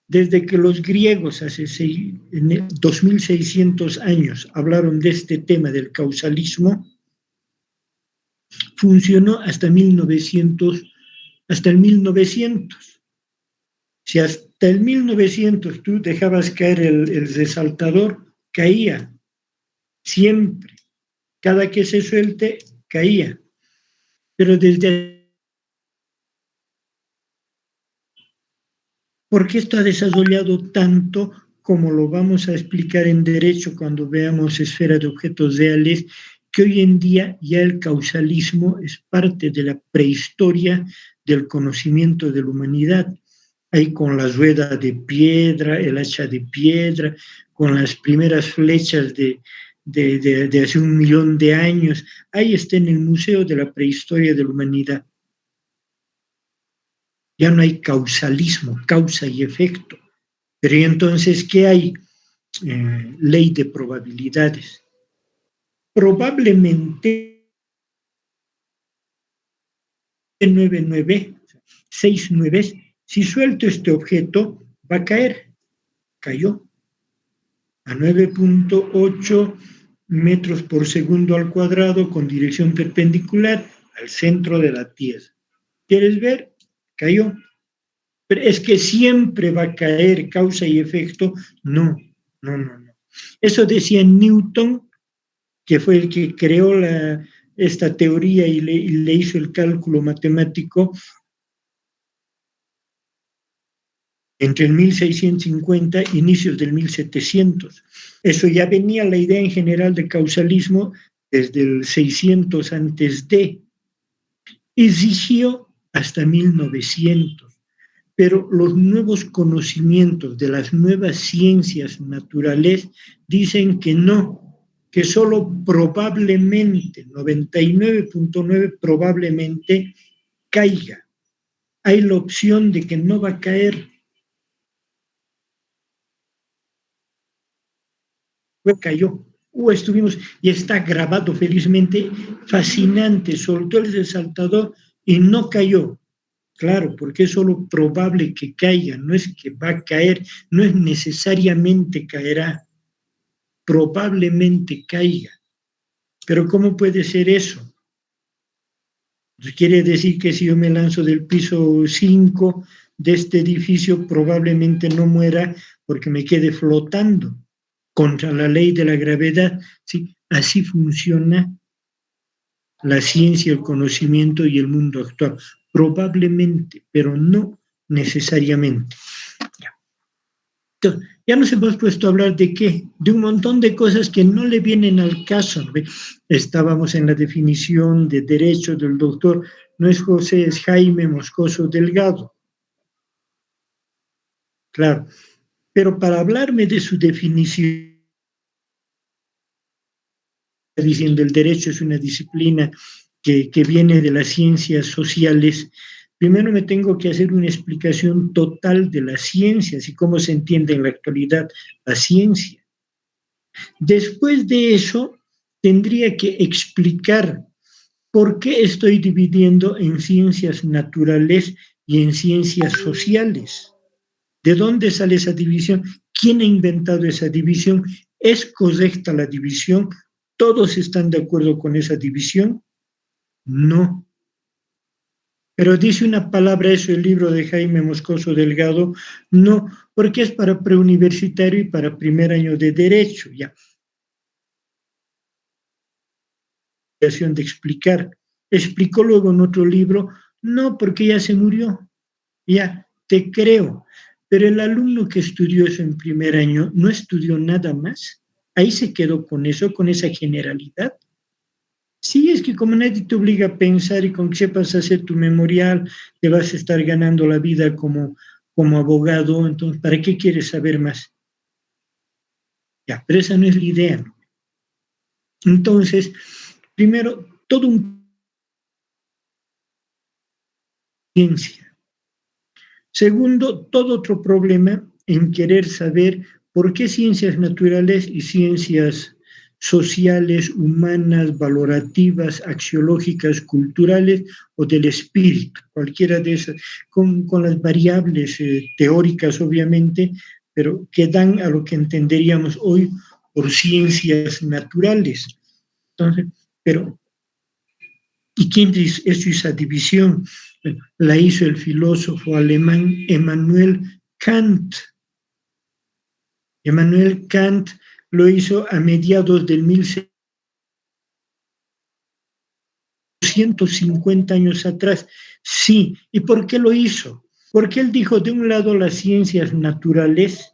Desde que los griegos hace 2600 años hablaron de este tema del causalismo, funcionó hasta el 1900. Si hasta el 1900 tú dejabas caer el resaltador, caía, siempre. Cada que se suelte, caía. Pero porque esto ha desarrollado tanto, como lo vamos a explicar en derecho cuando veamos esfera de objetos reales, que hoy en día ya el causalismo es parte de la prehistoria del conocimiento de la humanidad. Ahí con la rueda de piedra, el hacha de piedra, con las primeras flechas de hace 1 millón de años, ahí está en el Museo de la Prehistoria de la Humanidad. Ya no hay causalismo, causa y efecto. Pero ¿y entonces qué hay? Ley de probabilidades. Probablemente 6 nueves, si suelto este objeto, va a caer. Cayó a 9.8 metros por segundo al cuadrado con dirección perpendicular al centro de la Tierra. ¿Quieres ver? Cayó. Pero es que siempre va a caer causa y efecto. No. Eso decía Newton, que fue el que creó esta teoría y le hizo el cálculo matemático entre el 1650 e inicios del 1700. Eso ya venía la idea en general de causalismo desde el 600 antes de. Exigió hasta 1900. Pero los nuevos conocimientos de las nuevas ciencias naturales dicen que no, que solo probablemente, 99.9 probablemente caiga. Hay la opción de que no va a caer. Cayó. Estuvimos, y está grabado felizmente, fascinante, soltó el resaltador y no cayó. Claro, porque es solo probable que caiga, no es que va a caer, no es necesariamente caerá, probablemente caiga. Pero ¿cómo puede ser eso? Quiere decir que si yo me lanzo del piso 5 de este edificio, probablemente no muera porque me quede flotando contra la ley de la gravedad. ¿Sí? Así funciona la ciencia, el conocimiento y el mundo actual. Probablemente, pero no necesariamente. Entonces, ya nos hemos puesto a hablar de qué, de un montón de cosas que no le vienen al caso. Estábamos en la definición de derecho del doctor, no es José, es Jaime Moscoso Delgado. Claro, pero para hablarme de su definición, diciendo el derecho es una disciplina que viene de las ciencias sociales, primero me tengo que hacer una explicación total de las ciencias y cómo se entiende en la actualidad la ciencia. Después de eso, tendría que explicar por qué estoy dividiendo en ciencias naturales y en ciencias sociales. ¿De dónde sale esa división? ¿Quién ha inventado esa división? ¿Es correcta la división? ¿Todos están de acuerdo con esa división? No. Pero dice una palabra eso el libro de Jaime Moscoso Delgado, no, porque es para preuniversitario y para primer año de Derecho, ya. De explicar. Explicó luego en otro libro, no, porque ya se murió, ya, te creo. Pero el alumno que estudió eso en primer año no estudió nada más, ahí se quedó con eso, con esa generalidad. Sí, es que como nadie te obliga a pensar y con que sepas hacer tu memorial, te vas a estar ganando la vida como abogado, entonces, ¿para qué quieres saber más? Ya, pero esa no es la idea, ¿no? Entonces, primero, todo un ciencia. Segundo, todo otro problema en querer saber por qué ciencias naturales y ciencias sociales, humanas, valorativas, axiológicas, culturales o del espíritu, cualquiera de esas, con las variables teóricas obviamente, pero que dan a lo que entenderíamos hoy por ciencias naturales. Entonces, pero ¿y quién hizo esa división? La hizo el filósofo alemán Immanuel Kant. Immanuel Kant lo hizo a mediados del 1650 años atrás. Sí, ¿y por qué lo hizo? Porque él dijo, de un lado las ciencias naturales,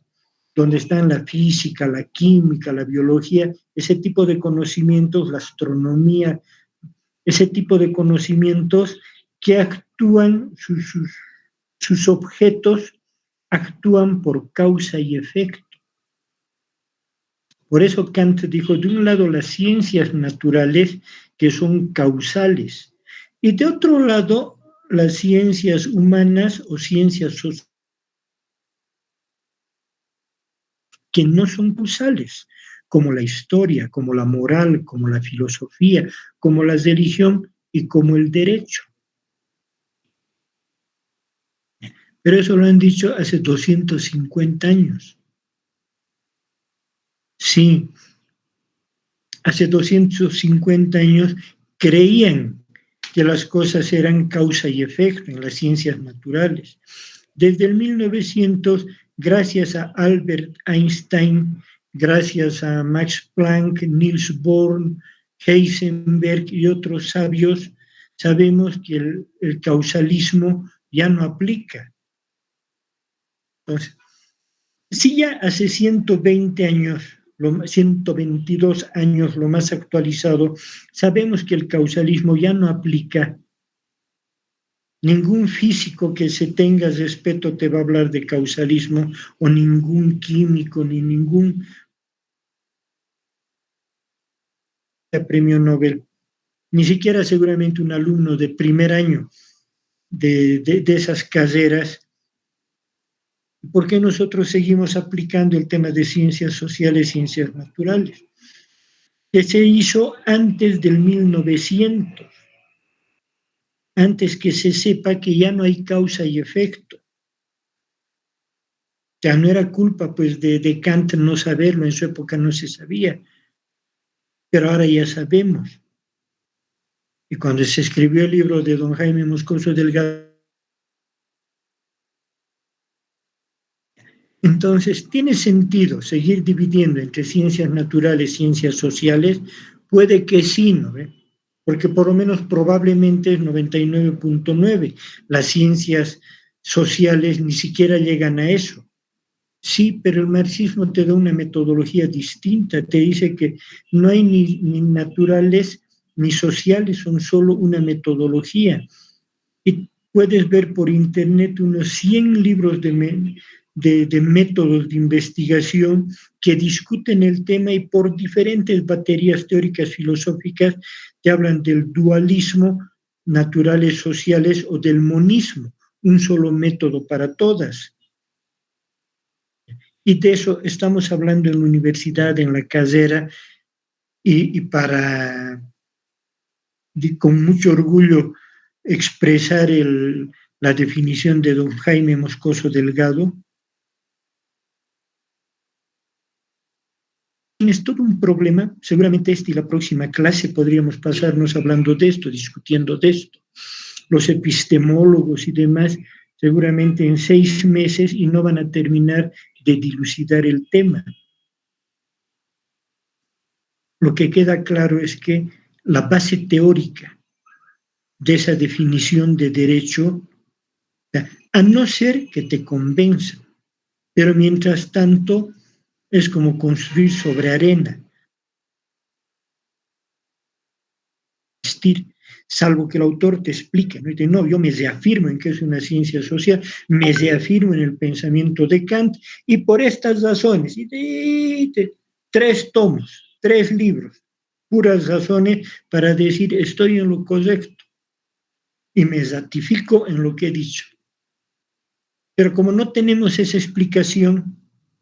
donde están la física, la química, la biología, ese tipo de conocimientos, la astronomía, ese tipo de conocimientos que actúan, sus objetos actúan por causa y efecto. Por eso Kant dijo, de un lado las ciencias naturales que son causales y de otro lado las ciencias humanas o ciencias sociales que no son causales, como la historia, como la moral, como la filosofía, como la religión y como el derecho. Pero eso lo han dicho hace 250 años. Sí, hace 250 años creían que las cosas eran causa y efecto en las ciencias naturales. Desde el 1900, gracias a Albert Einstein, gracias a Max Planck, Niels Bohr, Heisenberg y otros sabios, sabemos que el causalismo ya no aplica. Entonces, si ya hace 120 años, 122 años, lo más actualizado, sabemos que el causalismo ya no aplica. Ningún físico que se tenga respeto te va a hablar de causalismo, o ningún químico, ni ningún premio Nobel, ni siquiera seguramente un alumno de primer año de esas carreras. ¿Por qué nosotros seguimos aplicando el tema de ciencias sociales, ciencias naturales? Que se hizo antes del 1900, antes que se sepa que ya no hay causa y efecto. Ya no era culpa pues de Kant no saberlo, en su época no se sabía, pero ahora ya sabemos. Y cuando se escribió el libro de don Jaime Moscoso Delgado, entonces tiene sentido seguir dividiendo entre ciencias naturales y ciencias sociales, puede que sí, ¿no? Porque por lo menos probablemente es 99.9. Las ciencias sociales ni siquiera llegan a eso. Sí, pero el marxismo te da una metodología distinta, te dice que no hay ni naturales ni sociales, son solo una metodología. Y puedes ver por internet unos 100 libros de métodos de investigación que discuten el tema y por diferentes baterías teóricas filosóficas te hablan del dualismo, naturales sociales o del monismo, un solo método para todas. Y de eso estamos hablando en la universidad, en la carrera, y para, con mucho orgullo, expresar la definición de don Jaime Moscoso Delgado, tienes todo un problema, seguramente esta y la próxima clase podríamos pasarnos hablando de esto, discutiendo de esto. Los epistemólogos y demás, seguramente en 6 meses y no van a terminar de dilucidar el tema. Lo que queda claro es que la base teórica de esa definición de derecho, a no ser que te convenza, pero mientras tanto es como construir sobre arena. Salvo que el autor te explique, ¿no? Y dice, no, yo me reafirmo en que es una ciencia social, me reafirmo en el pensamiento de Kant, y por estas razones, y 3 tomos, 3 libros, puras razones para decir estoy en lo correcto, y me ratifico en lo que he dicho. Pero como no tenemos esa explicación,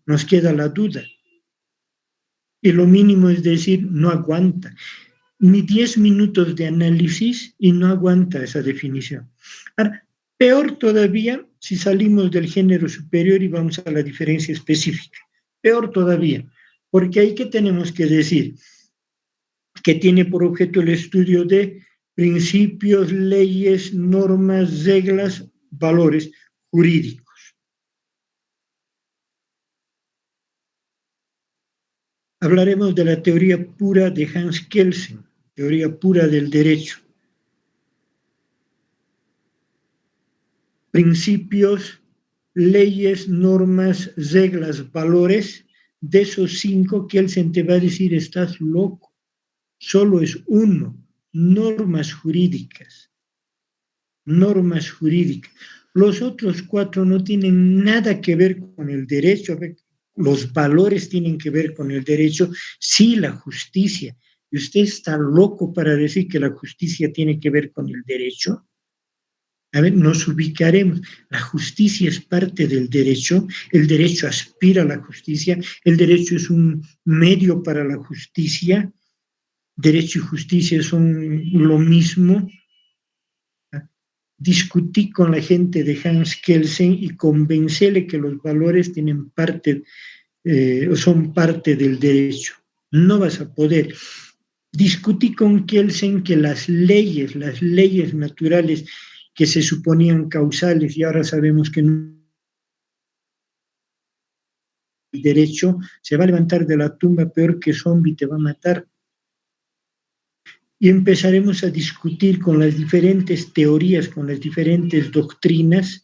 nos queda la duda. Y lo mínimo es decir, no aguanta. Ni 10 minutos de análisis y no aguanta esa definición. Ahora, peor todavía si salimos del género superior y vamos a la diferencia específica. Peor todavía, porque ahí que tenemos que decir que tiene por objeto el estudio de principios, leyes, normas, reglas, valores jurídicos. Hablaremos de la teoría pura de Hans Kelsen, teoría pura del derecho. Principios, leyes, normas, reglas, valores, de esos 5, Kelsen te va a decir, estás loco. Solo es uno, normas jurídicas. Normas jurídicas. Los otros 4 no tienen nada que ver con el derecho. Los valores tienen que ver con el derecho, sí, la justicia. ¿Y usted está loco para decir que la justicia tiene que ver con el derecho? A ver, nos ubicaremos. La justicia es parte del derecho, el derecho aspira a la justicia, el derecho es un medio para la justicia, derecho y justicia son lo mismo. Discutí con la gente de Hans Kelsen y convencele que los valores tienen parte, son parte del derecho. No vas a poder. Discutí con Kelsen que las leyes naturales que se suponían causales y ahora sabemos que no, el derecho se va a levantar de la tumba peor que zombie, te va a matar. Y empezaremos a discutir con las diferentes teorías, con las diferentes doctrinas.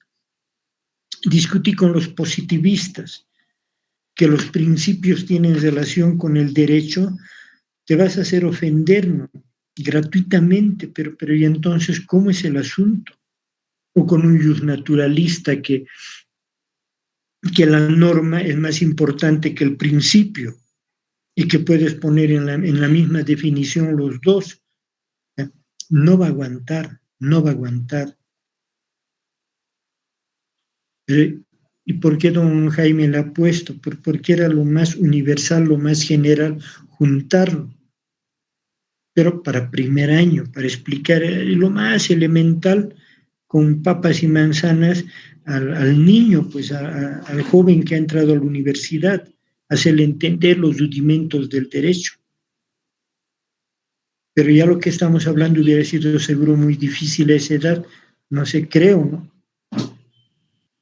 Discutí con los positivistas que los principios tienen relación con el derecho. Te vas a hacer ofender, ¿no? Gratuitamente, pero ¿y entonces cómo es el asunto? O con un justnaturalista que la norma es más importante que el principio y que puedes poner en la misma definición los dos. No va a aguantar, no va a aguantar. ¿Y por qué don Jaime le ha puesto? Porque era lo más universal, lo más general, juntarlo. Pero para primer año, para explicar lo más elemental con papas y manzanas al niño, pues al joven que ha entrado a la universidad, hacerle entender los rudimentos del derecho. Pero ya lo que estamos hablando hubiera sido seguro muy difícil a esa edad, no sé, creo, ¿no?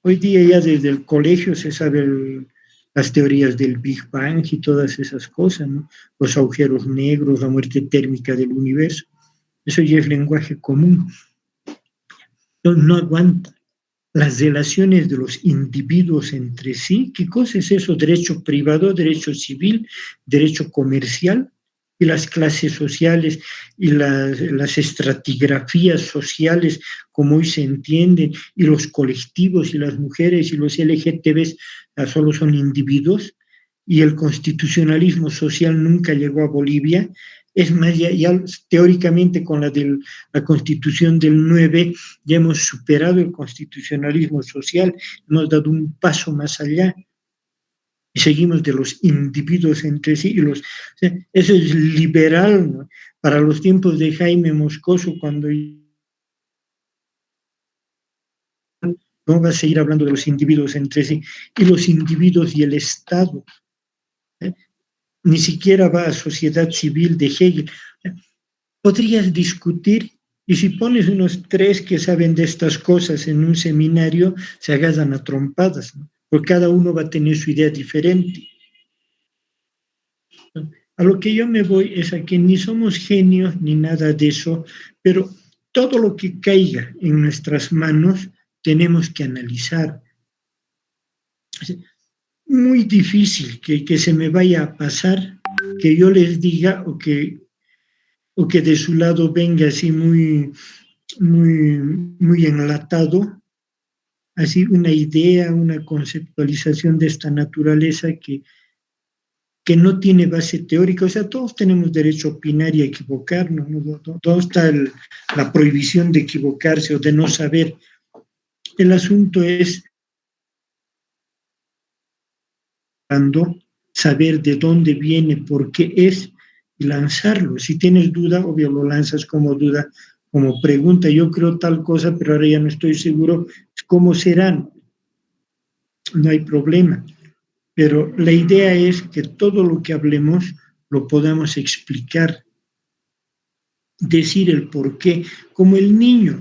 Hoy día ya desde el colegio se sabe las teorías del Big Bang y todas esas cosas, ¿no? Los agujeros negros, la muerte térmica del universo. Eso ya es lenguaje común. No aguanta. Las relaciones de los individuos entre sí, ¿qué cosa es eso? Derecho privado, derecho civil, derecho comercial, y las clases sociales y las estratigrafías sociales, como hoy se entienden, y los colectivos y las mujeres y los LGTBs solo son individuos, y el constitucionalismo social nunca llegó a Bolivia. Es más, ya teóricamente con la Constitución del 9 ya hemos superado el constitucionalismo social, hemos dado un paso más allá y seguimos de los individuos entre sí. Eso es liberal, ¿no? Para los tiempos de Jaime Moscoso, cuando no va a seguir hablando de los individuos entre sí y los individuos y el Estado. ni siquiera va a Sociedad Civil de Hegel. Podrías discutir, y si pones unos 3 que saben de estas cosas en un seminario, se agarran a trompadas, ¿no? Porque cada uno va a tener su idea diferente. A lo que yo me voy es a que ni somos genios ni nada de eso, pero todo lo que caiga en nuestras manos tenemos que analizar. Es muy difícil que se me vaya a pasar que yo les diga o que de su lado venga así muy enlatado, así una idea, una conceptualización de esta naturaleza que no tiene base teórica. O sea, todos tenemos derecho a opinar y a equivocarnos, ¿no? Todo está la prohibición de equivocarse o de no saber. El asunto es saber de dónde viene, por qué es, y lanzarlo. Si tienes duda, obvio lo lanzas como duda, como pregunta. Yo creo tal cosa, pero ahora ya no estoy seguro cómo serán. No hay problema. Pero la idea es que todo lo que hablemos lo podamos explicar, decir el por qué, como el niño.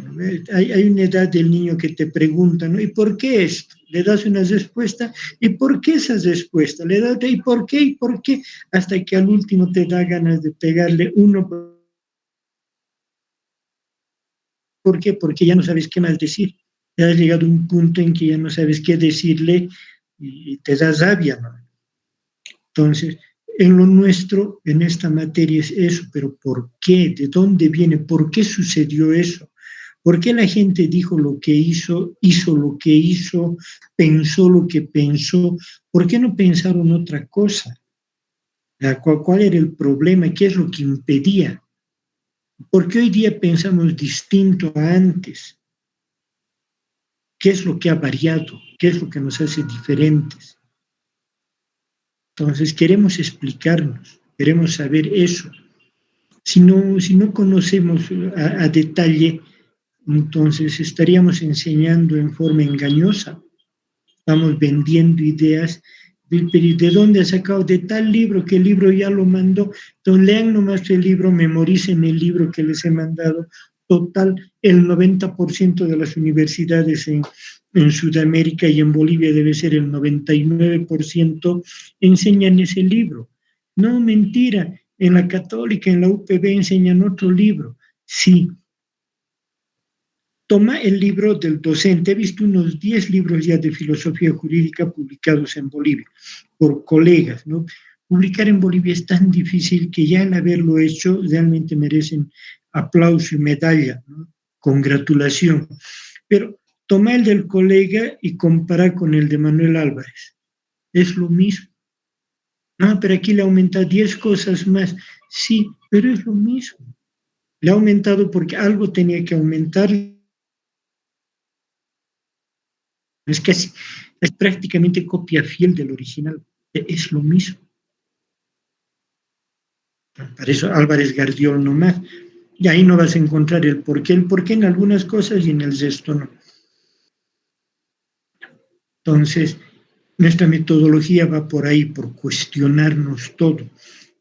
Hay una edad del niño que te pregunta, ¿no? ¿Y por qué esto? Le das una respuesta, ¿y por qué esa respuesta? Le das, ¿y por qué? ¿Y por qué? Hasta que al último te da ganas de pegarle uno. ¿Por qué? Porque ya no sabes qué más decir. Ya has llegado a un punto en que ya no sabes qué decirle y te da rabia, ¿no? Entonces, en lo nuestro, en esta materia es eso, pero ¿por qué? ¿De dónde viene? ¿Por qué sucedió eso? ¿Por qué la gente dijo lo que hizo lo que hizo, pensó lo que pensó? ¿Por qué no pensaron otra cosa? ¿Cuál era el problema? ¿Qué es lo que impedía? ¿Por qué hoy día pensamos distinto a antes? ¿Qué es lo que ha variado? ¿Qué es lo que nos hace diferentes? Entonces queremos explicarnos, queremos saber eso. Si no conocemos a detalle, entonces estaríamos enseñando en forma engañosa. Estamos vendiendo ideas. Pero ¿de dónde ha sacado? De tal libro, que el libro ya lo mandó. Entonces lean nomás el libro, memoricen el libro que les he mandado. Total, el 90% de las universidades en Sudamérica y en Bolivia debe ser el 99%, enseñan ese libro. No, mentira, en la Católica, en la UPB enseñan otro libro. Sí. Toma el libro del docente. He visto unos 10 libros ya de filosofía jurídica publicados en Bolivia por colegas, ¿no? Publicar en Bolivia es tan difícil que ya al haberlo hecho realmente merecen aplauso y medalla, ¿no? Congratulación. Pero toma el del colega y compara con el de Manuel Álvarez. Es lo mismo. No, pero aquí le aumenta 10 cosas más. Sí, pero es lo mismo. Le ha aumentado porque algo tenía que aumentar. Es prácticamente copia fiel del original. Es lo mismo. Para eso Álvarez Gardiol nomás. Y ahí no vas a encontrar el porqué. El porqué en algunas cosas y en el resto no. Entonces, nuestra metodología va por ahí, por cuestionarnos todo.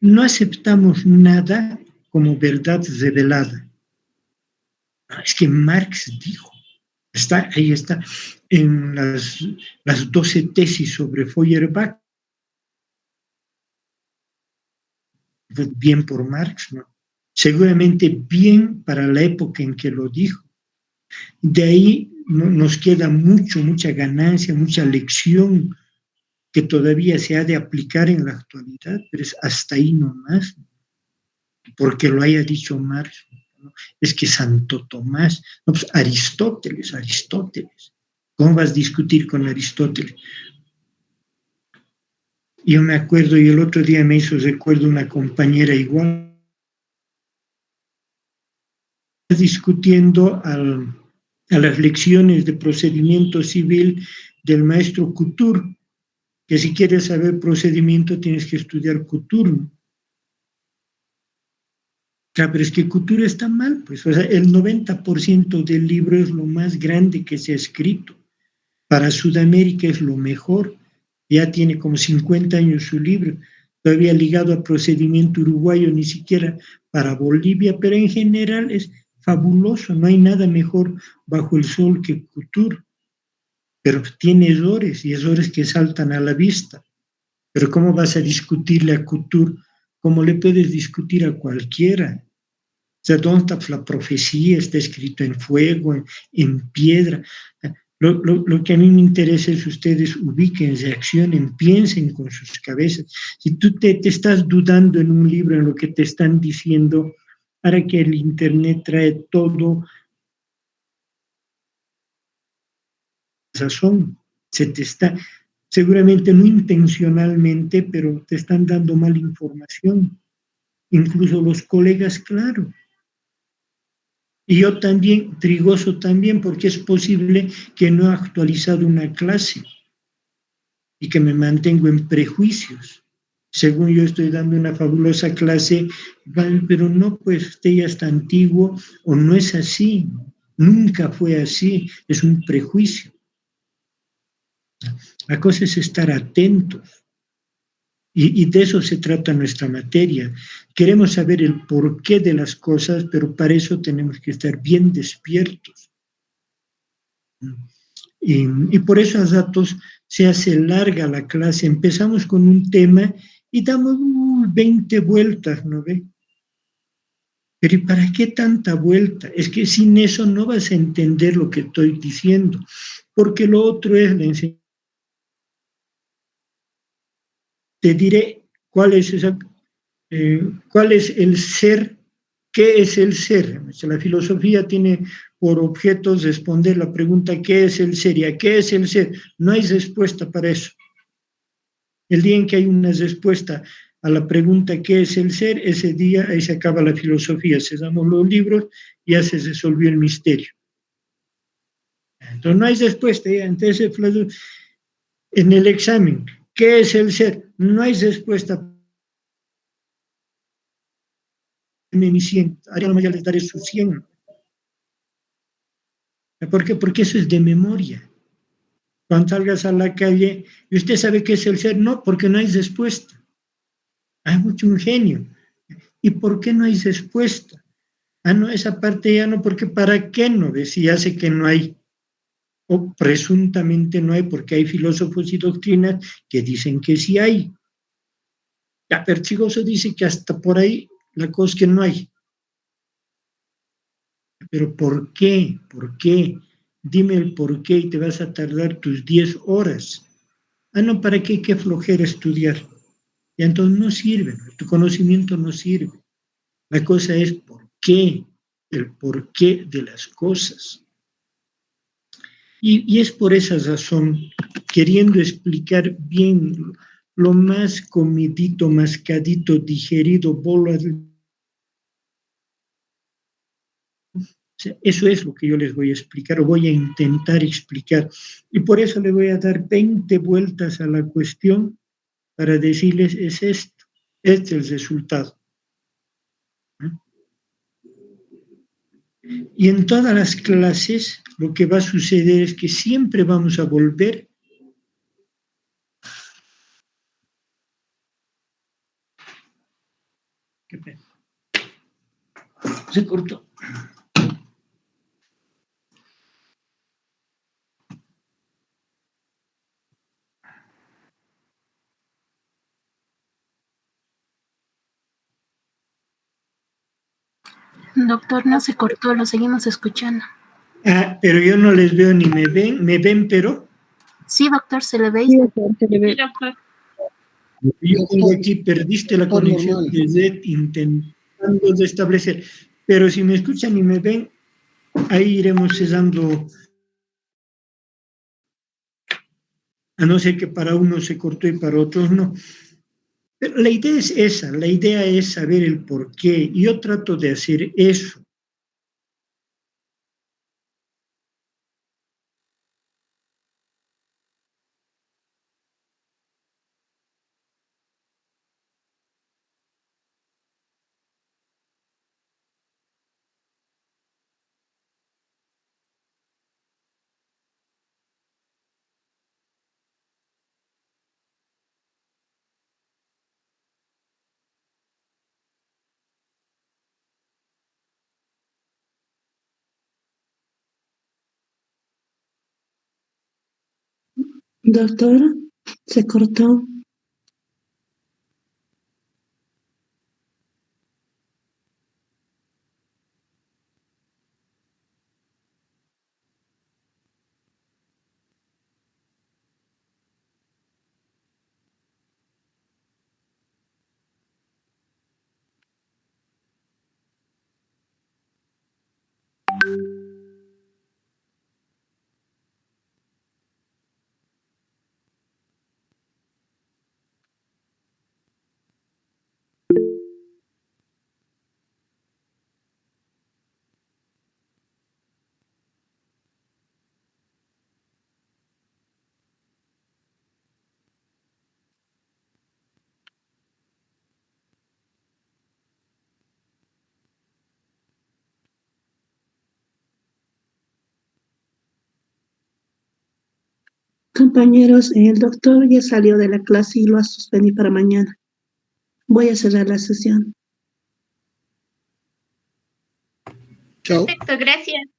No aceptamos nada como verdad revelada. Es que Marx dijo, ahí está, en las 12 tesis sobre Feuerbach. Bien por Marx, ¿no? Seguramente bien para la época en que lo dijo. De ahí nos queda mucha ganancia, mucha lección que todavía se ha de aplicar en la actualidad, pero es hasta ahí nomás, porque lo haya dicho Marx, ¿no? Es que Santo Tomás, no, pues Aristóteles, ¿cómo vas a discutir con Aristóteles? Yo me acuerdo, y el otro día me hizo recuerdo una compañera igual, discutiendo a las lecciones de procedimiento civil del maestro Couture, que si quieres saber procedimiento tienes que estudiar Couture, ¿no? Claro, pero es que Couture está mal, pues, o sea, el 90% del libro es lo más grande que se ha escrito. Para Sudamérica es lo mejor, ya tiene como 50 años su libro, todavía ligado a procedimiento uruguayo, ni siquiera para Bolivia, pero en general es fabuloso, no hay nada mejor bajo el sol que Couture, pero tiene errores y errores que saltan a la vista. Pero ¿cómo vas a discutirle a Couture? ¿Cómo le puedes discutir a cualquiera? O sea, ¿dónde está la profecía? Está escrito en fuego, en piedra. Lo que a mí me interesa es que ustedes ubíquense, accionen, piensen con sus cabezas. Si tú te estás dudando en un libro, en lo que te están diciendo, para que el Internet trae todo, razón, se te está, seguramente no intencionalmente, pero te están dando mala información. Incluso los colegas, claro. Y yo también, Trigoso también, porque es posible que no he actualizado una clase y que me mantengo en prejuicios. Según yo estoy dando una fabulosa clase, pero no, pues usted ya está antiguo o no es así. Nunca fue así, es un prejuicio. La cosa es estar atentos. Y de eso se trata nuestra materia. Queremos saber el porqué de las cosas, pero para eso tenemos que estar bien despiertos. Y por eso a ratos se hace larga la clase. Empezamos con un tema y damos 20 vueltas, ¿no ve? Pero ¿y para qué tanta vuelta? Es que sin eso no vas a entender lo que estoy diciendo, porque lo otro es la enseñanza. Te diré cuál es el ser, qué es el ser. La filosofía tiene por objeto responder la pregunta ¿qué es el ser? ¿Y a qué es el ser? No hay respuesta para eso. El día en que hay una respuesta a la pregunta ¿qué es el ser? Ese día ahí se acaba la filosofía, cerramos los libros y ya se resolvió el misterio. Entonces no hay respuesta. Entonces, en el examen, ¿qué es el ser? No hay respuesta. Mi 100, Ariano Maya les daré su 100. ¿Por qué? Porque eso es de memoria. Cuando salgas a la calle, ¿y usted sabe qué es el ser? No, porque no hay respuesta. Hay mucho ingenio. ¿Y por qué no hay respuesta? Ah, no, esa parte ya no, porque ¿para qué no? Si ya sé que no hay, o presuntamente no hay, porque hay filósofos y doctrinas que dicen que sí hay. Ya, Perchigoso dice que hasta por ahí la cosa es que no hay. Pero ¿por qué? ¿Por qué? Dime el por qué y te vas a tardar tus 10 horas. Ah, no, ¿para qué? Qué flojera estudiar. Y entonces no sirve, tu conocimiento no sirve. La cosa es por qué, el porqué de las cosas. Y es por esa razón, queriendo explicar bien lo más comidito, mascadito, digerido, eso es lo que yo les voy a explicar o voy a intentar explicar. Y por eso le voy a dar 20 vueltas a la cuestión para decirles es esto, este es el resultado. Y en todas las clases lo que va a suceder es que siempre vamos a volver se cortó. Doctor, no se cortó, lo seguimos escuchando. Ah, pero yo no les veo ni me ven, pero... Sí, doctor, se le ve. Sí, doctor, se le ve. Yo tengo aquí, perdiste la conexión de red intentando restablecer, pero si me escuchan y me ven, ahí iremos cesando, a no ser que para unos se cortó y para otros no. Pero la idea es esa, la idea es saber el por qué, y yo trato de hacer eso. Doctor, se cortó. Compañeros, el doctor ya salió de la clase y lo ha suspendido para mañana. Voy a cerrar la sesión. Chao. Perfecto, gracias.